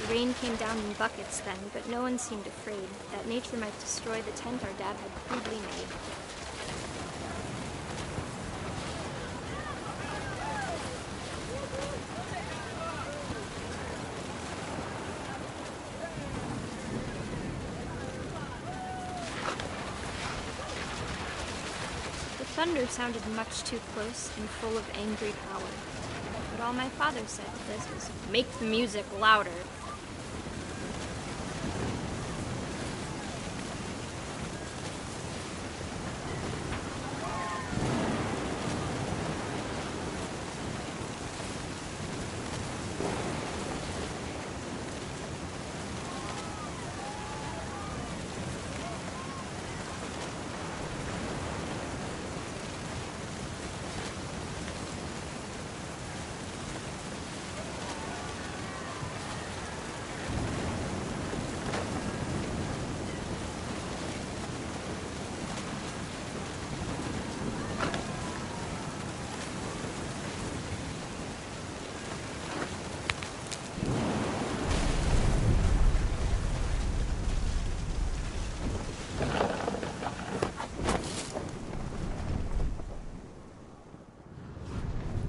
The rain came down in buckets then, but no one seemed afraid that nature might destroy the tent our dad had crudely made. The thunder sounded much too close and full of angry power. But all my father said to this was, "Make the music louder."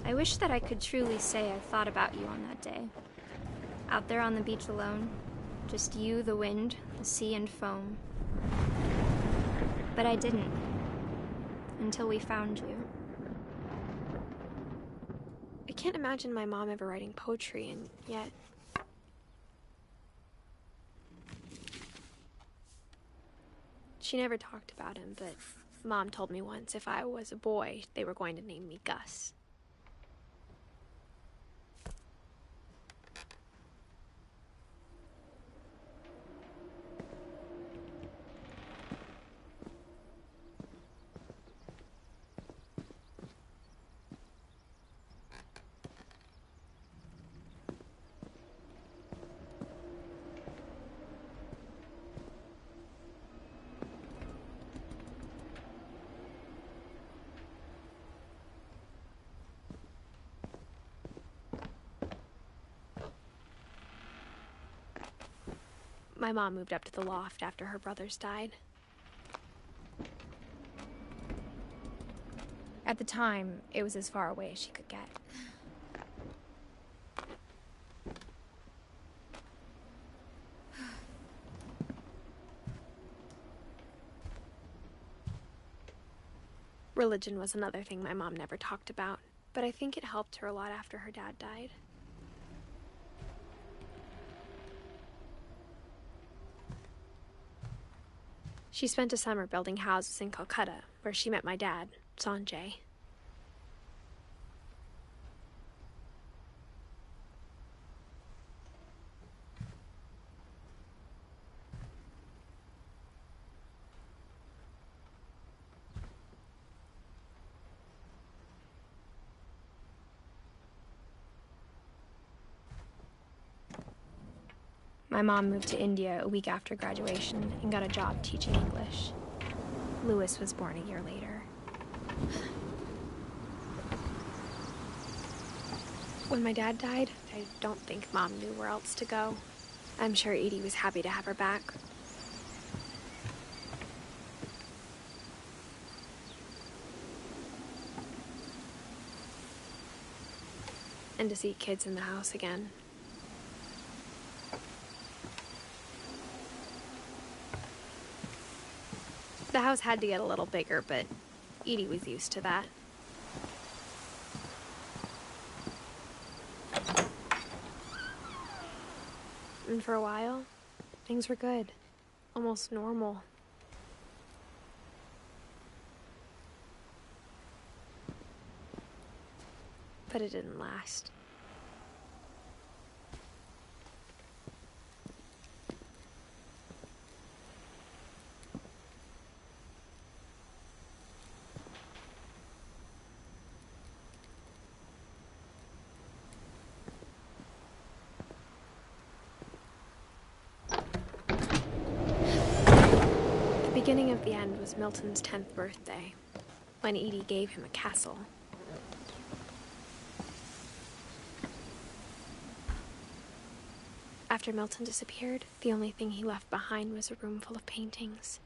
I wish that I could truly say I thought about you on that day. Out there on the beach alone, just you, the wind, the sea, and foam. But I didn't, until we found you. I can't imagine my mom ever writing poetry, and yet... She never talked about him, but Mom told me once if I was a boy, they were going to name me Gus. My mom moved up to the loft after her brothers died. At the time, it was as far away as she could get. Religion was another thing my mom never talked about, but I think it helped her a lot after her dad died. She spent a summer building houses in Calcutta, where she met my dad, Sanjay. My mom moved to India a week after graduation and got a job teaching English. Louis was born a year later. When my dad died, I don't think Mom knew where else to go. I'm sure Edie was happy to have her back. And to see kids in the house again. The house had to get a little bigger, but Edie was used to that. And for a while, things were good. Almost normal. But it didn't last. The beginning of the end was Milton's 10th birthday, when Edie gave him a castle. After Milton disappeared, the only thing he left behind was a room full of paintings.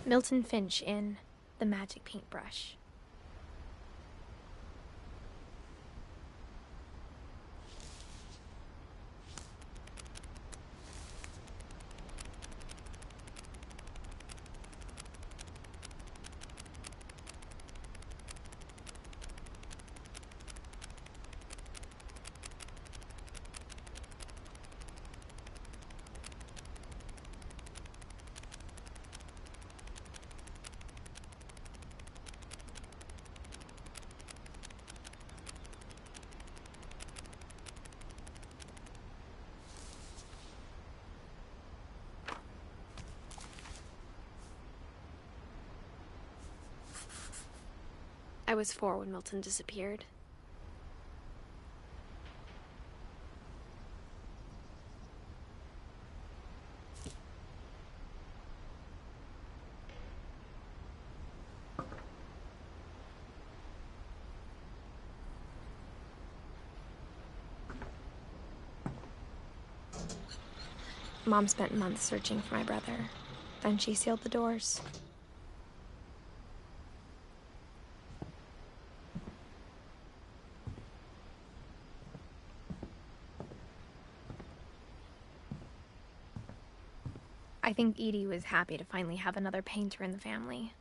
Milton Finch in The Magic Paintbrush. I was 4 when Milton disappeared. Mom spent months searching for my brother. Then she sealed the doors. I think Edie was happy to finally have another painter in the family.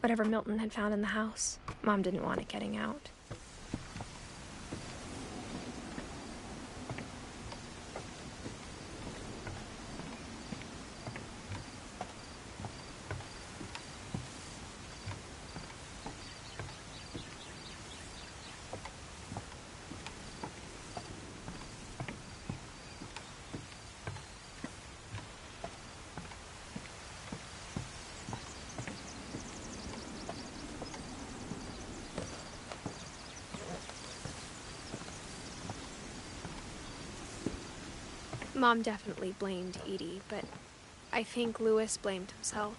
Whatever Milton had found in the house, Mom didn't want it getting out. Mom definitely blamed Edie, but I think Louis blamed himself.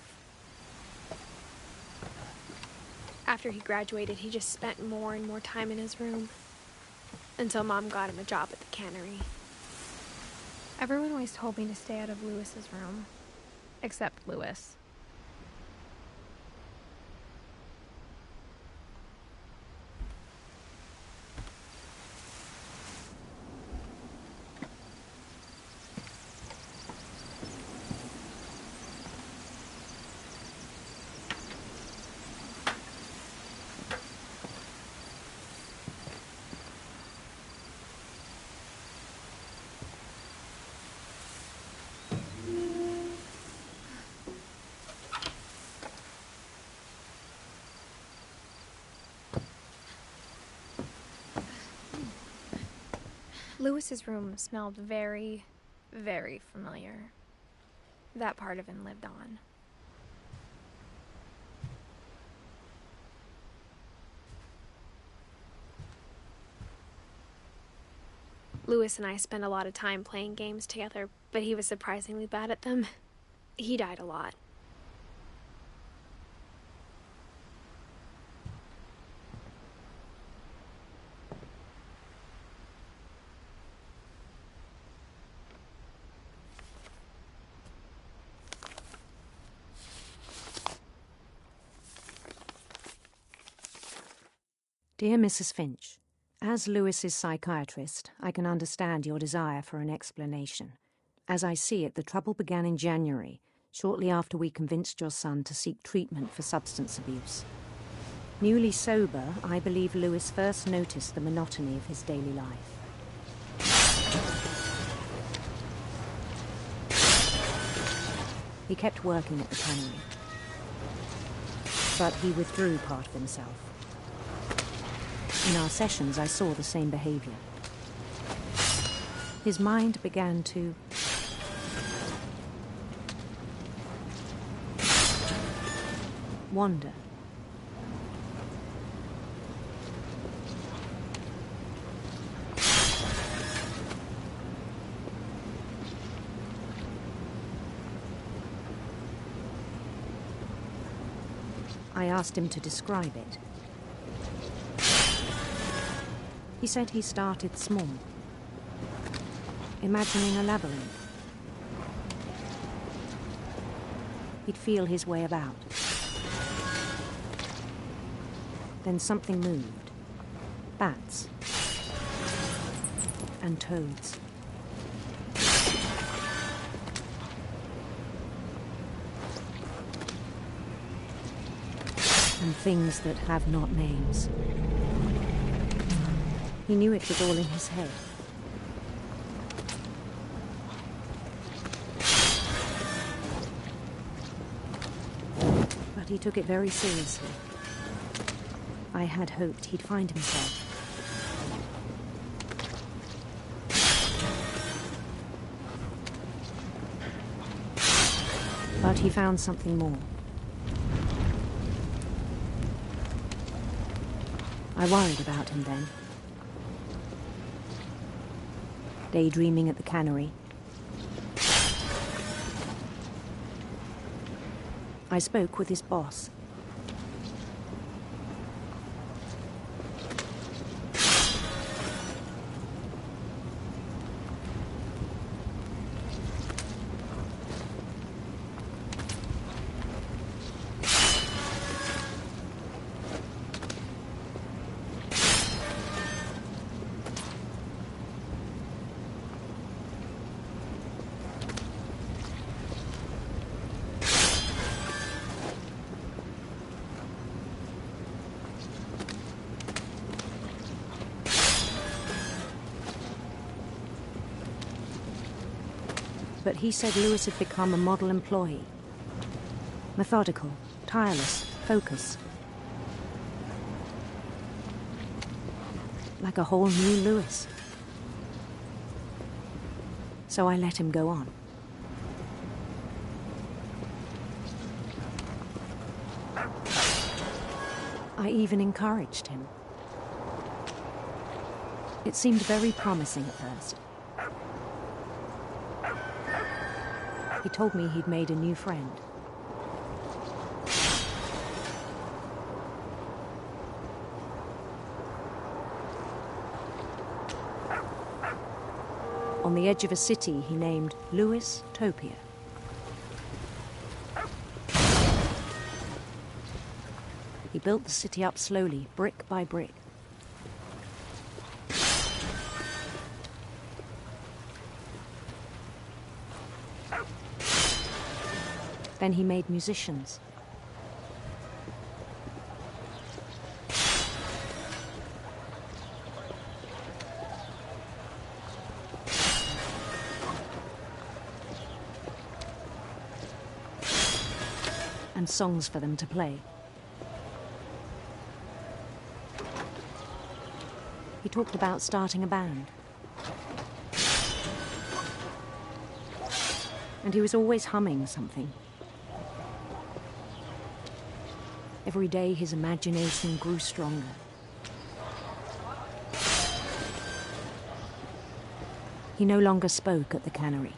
After he graduated, he just spent more and more time in his room, until Mom got him a job at the cannery. Everyone always told me to stay out of Louis's room, except Louis. Louis's room smelled very, very familiar. That part of him lived on. Louis and I spent a lot of time playing games together, but he was surprisingly bad at them. He died a lot. Dear Mrs. Finch, as Lewis's psychiatrist, I can understand your desire for an explanation. As I see it, the trouble began in January, shortly after we convinced your son to seek treatment for substance abuse. Newly sober, I believe Lewis first noticed the monotony of his daily life. He kept working at the cannery, but he withdrew part of himself. In our sessions, I saw the same behavior. His mind began to wander. I asked him to describe it. He said he started small, imagining a labyrinth. He'd feel his way about. Then something moved. Bats. And toads. And things that have not names. He knew it was all in his head. But he took it very seriously. I had hoped he'd find himself. But he found something more. I worried about him then. Daydreaming at the cannery. I spoke with his boss. But he said Lewis had become a model employee. Methodical, tireless, focused. Like a whole new Lewis. So I let him go on. I even encouraged him. It seemed very promising at first. He told me he'd made a new friend. On the edge of a city he named Lewis Topia. He built the city up slowly, brick by brick. Then he made musicians. And songs for them to play. He talked about starting a band. And he was always humming something. Every day his imagination grew stronger. He no longer spoke at the cannery.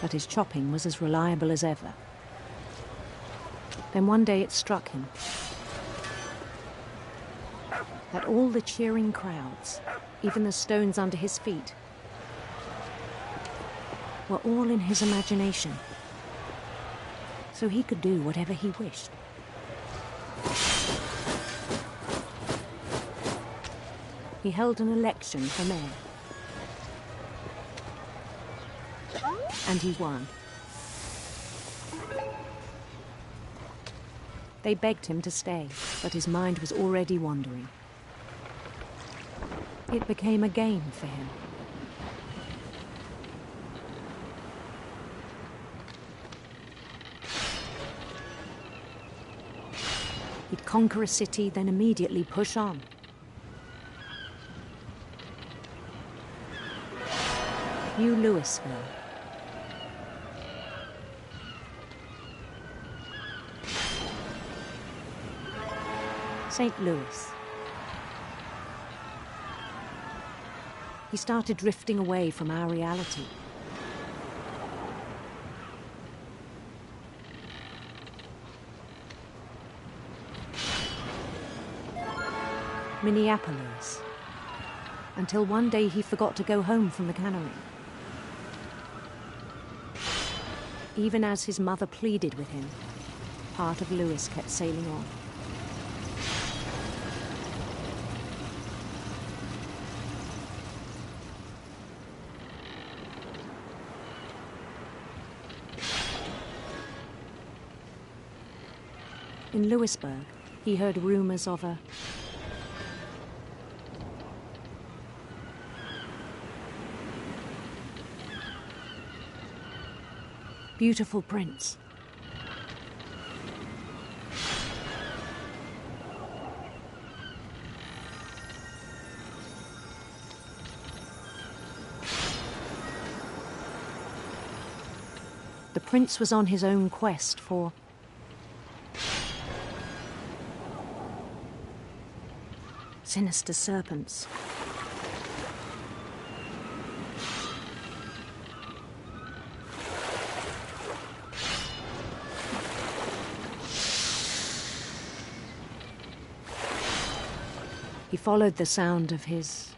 But his chopping was as reliable as ever. Then one day it struck him that all the cheering crowds, even the stones under his feet, were all in his imagination, so he could do whatever he wished. He held an election for mayor. And he won. They begged him to stay, but his mind was already wandering. It became a game for him. He'd conquer a city, then immediately push on. New Louisville. St. Louis. He started drifting away from our reality. Minneapolis. Until one day he forgot to go home from the cannery. Even as his mother pleaded with him, part of Lewis kept sailing on. In Lewisburg, he heard rumors of a beautiful prince. The prince was on his own quest for sinister serpents. He followed the sound of his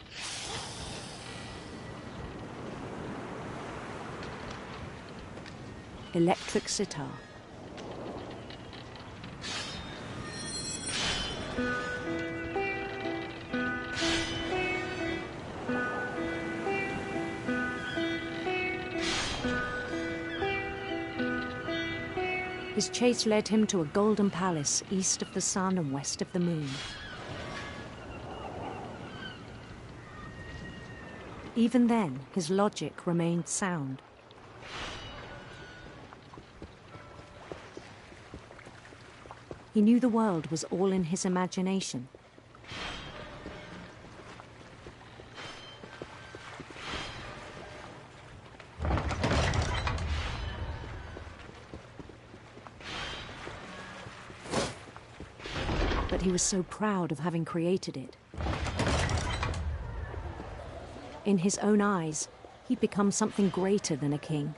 electric sitar. His chase led him to a golden palace east of the sun and west of the moon. Even then, his logic remained sound. He knew the world was all in his imagination. But he was so proud of having created it. In his own eyes, he'd become something greater than a king.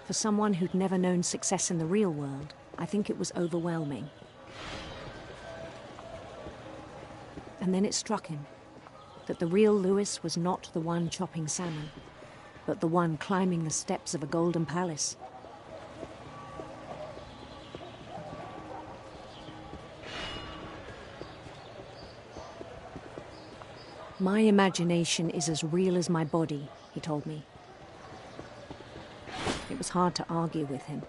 For someone who'd never known success in the real world, I think it was overwhelming. And then it struck him that the real Lewis was not the one chopping salmon, but the one climbing the steps of a golden palace. My imagination is as real as my body, he told me. It was hard to argue with him.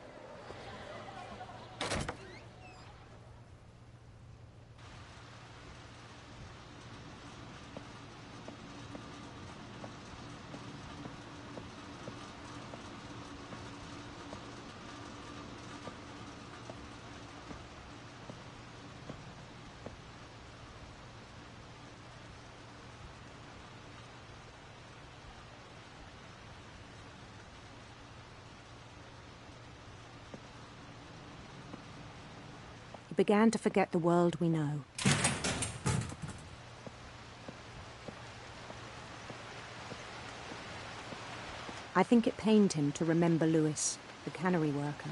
He began to forget the world we know. I think it pained him to remember Lewis, the cannery worker.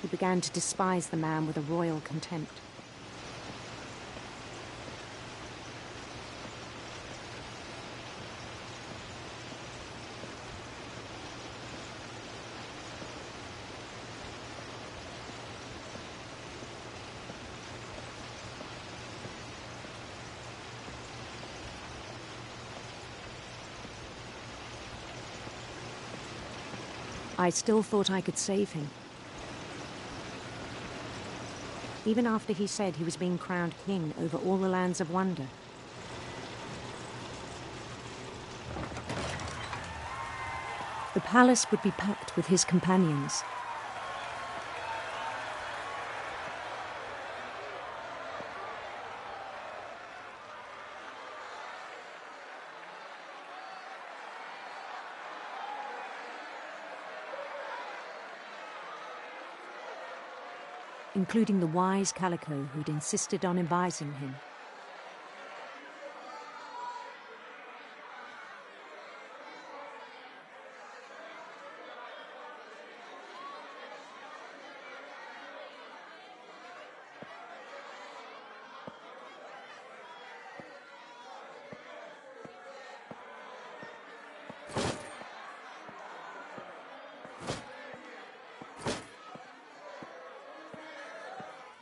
He began to despise the man with a royal contempt. I still thought I could save him. Even after he said he was being crowned king over all the lands of wonder. The palace would be packed with his companions. Including the wise Calico who'd insisted on advising him.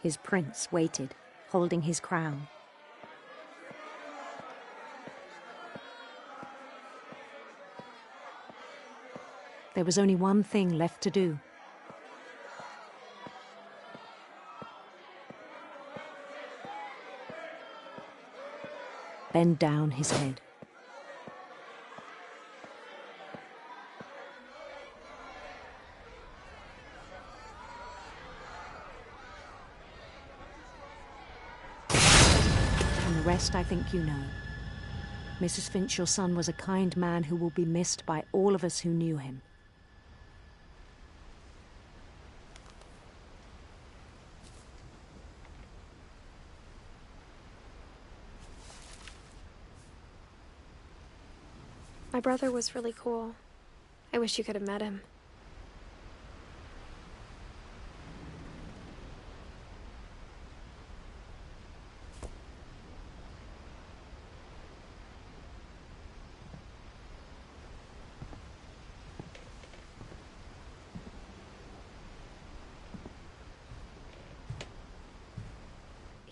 His prince waited, holding his crown. There was only one thing left to do. Bend down his head. The rest I think you know. Mrs. Finch, your son was a kind man who will be missed by all of us who knew him. My brother was really cool. I wish you could have met him.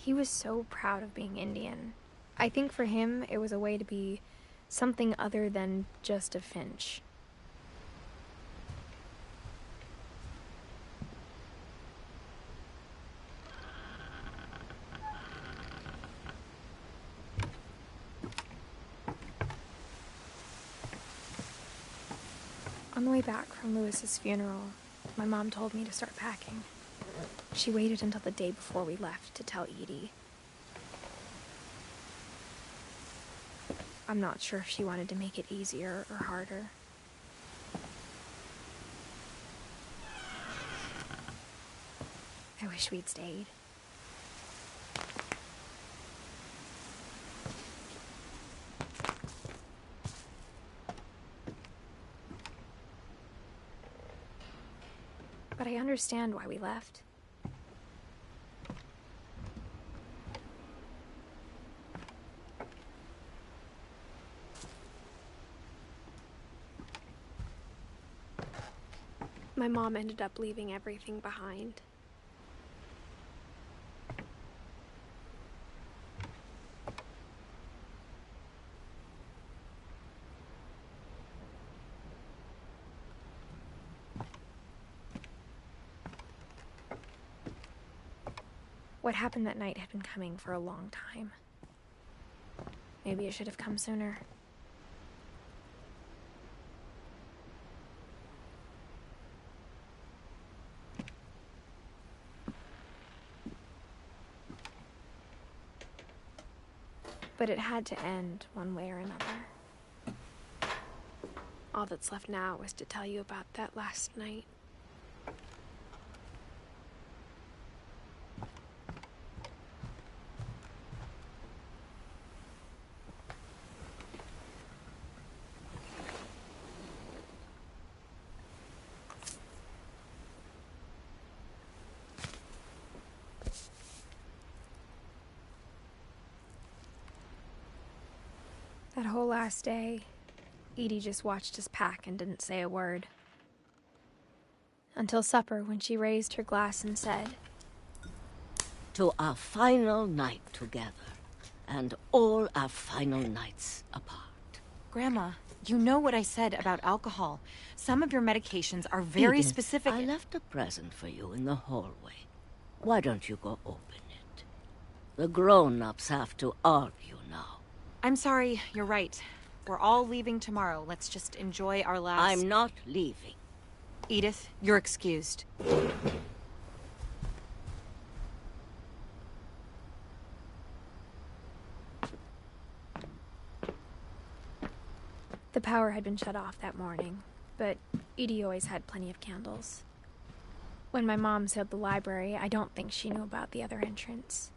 He was so proud of being Indian. I think for him, it was a way to be something other than just a Finch. On the way back from Lewis's funeral, my mom told me to start packing. She waited until the day before we left to tell Edie. I'm not sure if she wanted to make it easier or harder. I wish we'd stayed. But I understand why we left. My mom ended up leaving everything behind. What happened that night had been coming for a long time. Maybe it should have come sooner. But it had to end one way or another. All that's left now was to tell you about that last night. That whole last day, Edie just watched us pack and didn't say a word. Until supper, when she raised her glass and said, "To our final night together, and all our final nights apart." Grandma, you know what I said about alcohol. Some of your medications are very Edith, specific. I left a present for you in the hallway. Why don't you go open it? The grown-ups have to argue now. I'm sorry, you're right. We're all leaving tomorrow. Let's just enjoy our last... I'm not leaving. Edith, you're excused. The power had been shut off that morning, but Edie always had plenty of candles. When my mom sealed the library, I don't think she knew about the other entrance.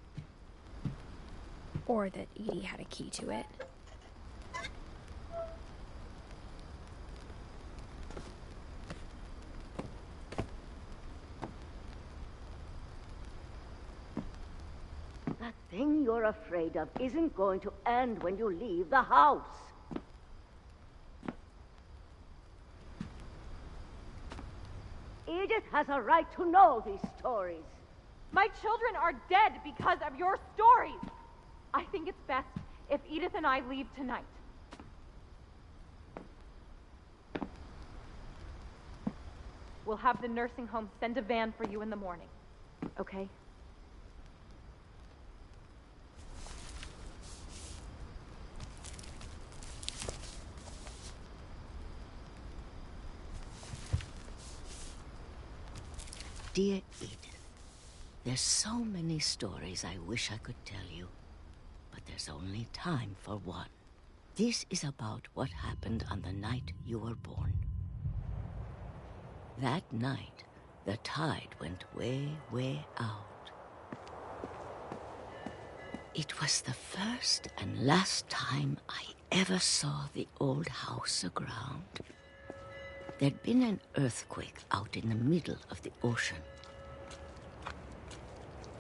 Or that Edie had a key to it. That thing you're afraid of isn't going to end when you leave the house. Edith has a right to know these stories. My children are dead because of your stories. I think it's best if Edith and I leave tonight. We'll have the nursing home send a van for you in the morning, okay? Dear Edith, there's so many stories I wish I could tell you, but there's only time for one. This is about what happened on the night you were born. That night, the tide went way, way out. It was the first and last time I ever saw the old house aground. There'd been an earthquake out in the middle of the ocean.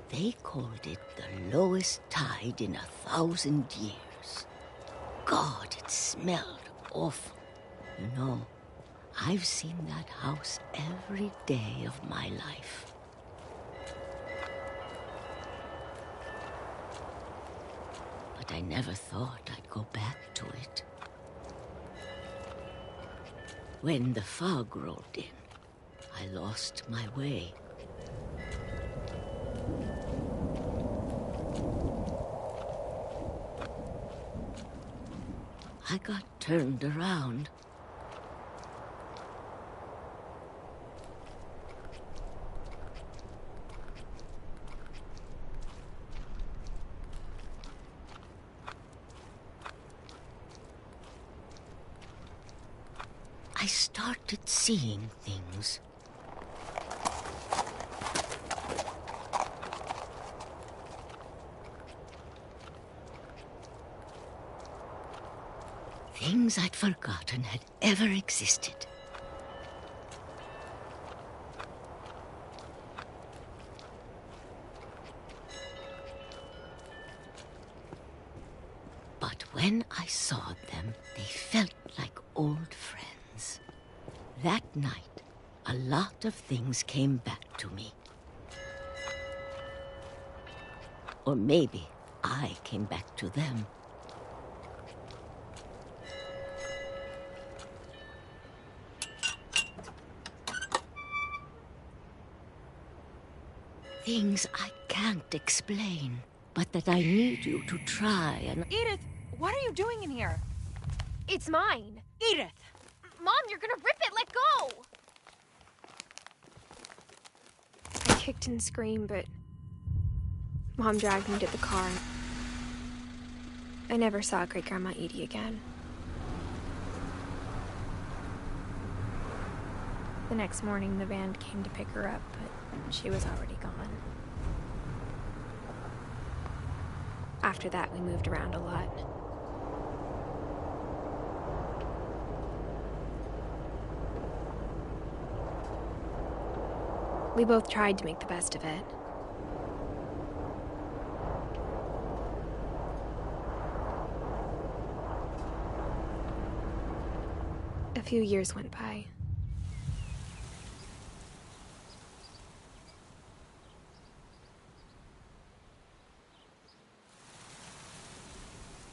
They called it the lowest tide in 1,000 years. God, it smelled awful. You know, I've seen that house every day of my life. I never thought I'd go back to it. When the fog rolled in, I lost my way. I got turned around. I started seeing things. Things I'd forgotten had ever existed. But when I saw them, they felt like old friends. That night, a lot of things came back to me. Or maybe I came back to them. Things I can't explain, but that I need you to try and... Edith, what are you doing in here? It's mine. Edith! Mom, you're gonna rip it! Let go! I kicked and screamed, but Mom dragged me to the car. I never saw Great-Grandma Edie again. The next morning, the van came to pick her up, but she was already gone. After that, we moved around a lot. We both tried to make the best of it. A few years went by.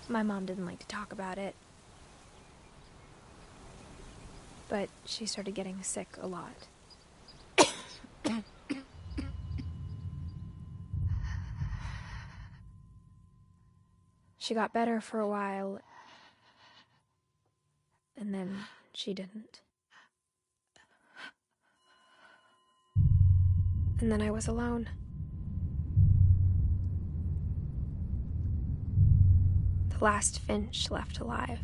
My mom didn't like to talk about it. But she started getting sick a lot. She got better for a while, and then she didn't. And then I was alone. The last Finch left alive.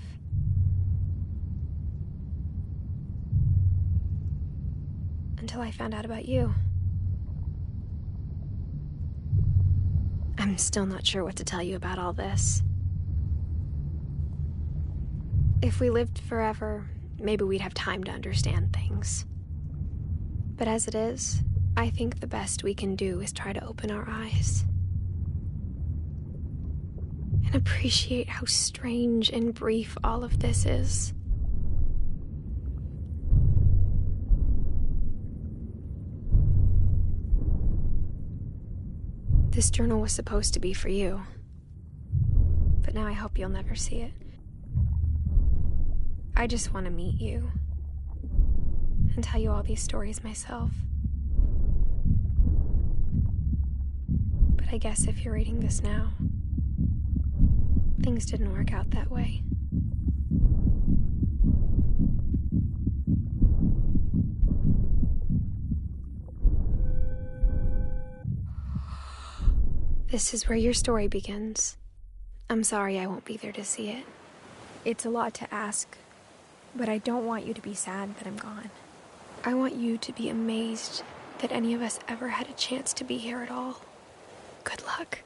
Until I found out about you. I'm still not sure what to tell you about all this. If we lived forever, maybe we'd have time to understand things. But as it is, I think the best we can do is try to open our eyes. And appreciate how strange and brief all of this is. This journal was supposed to be for you. But now I hope you'll never see it. I just want to meet you. And tell you all these stories myself. But I guess if you're reading this now, things didn't work out that way. This is where your story begins. I'm sorry I won't be there to see it. It's a lot to ask, but I don't want you to be sad that I'm gone. I want you to be amazed that any of us ever had a chance to be here at all. Good luck.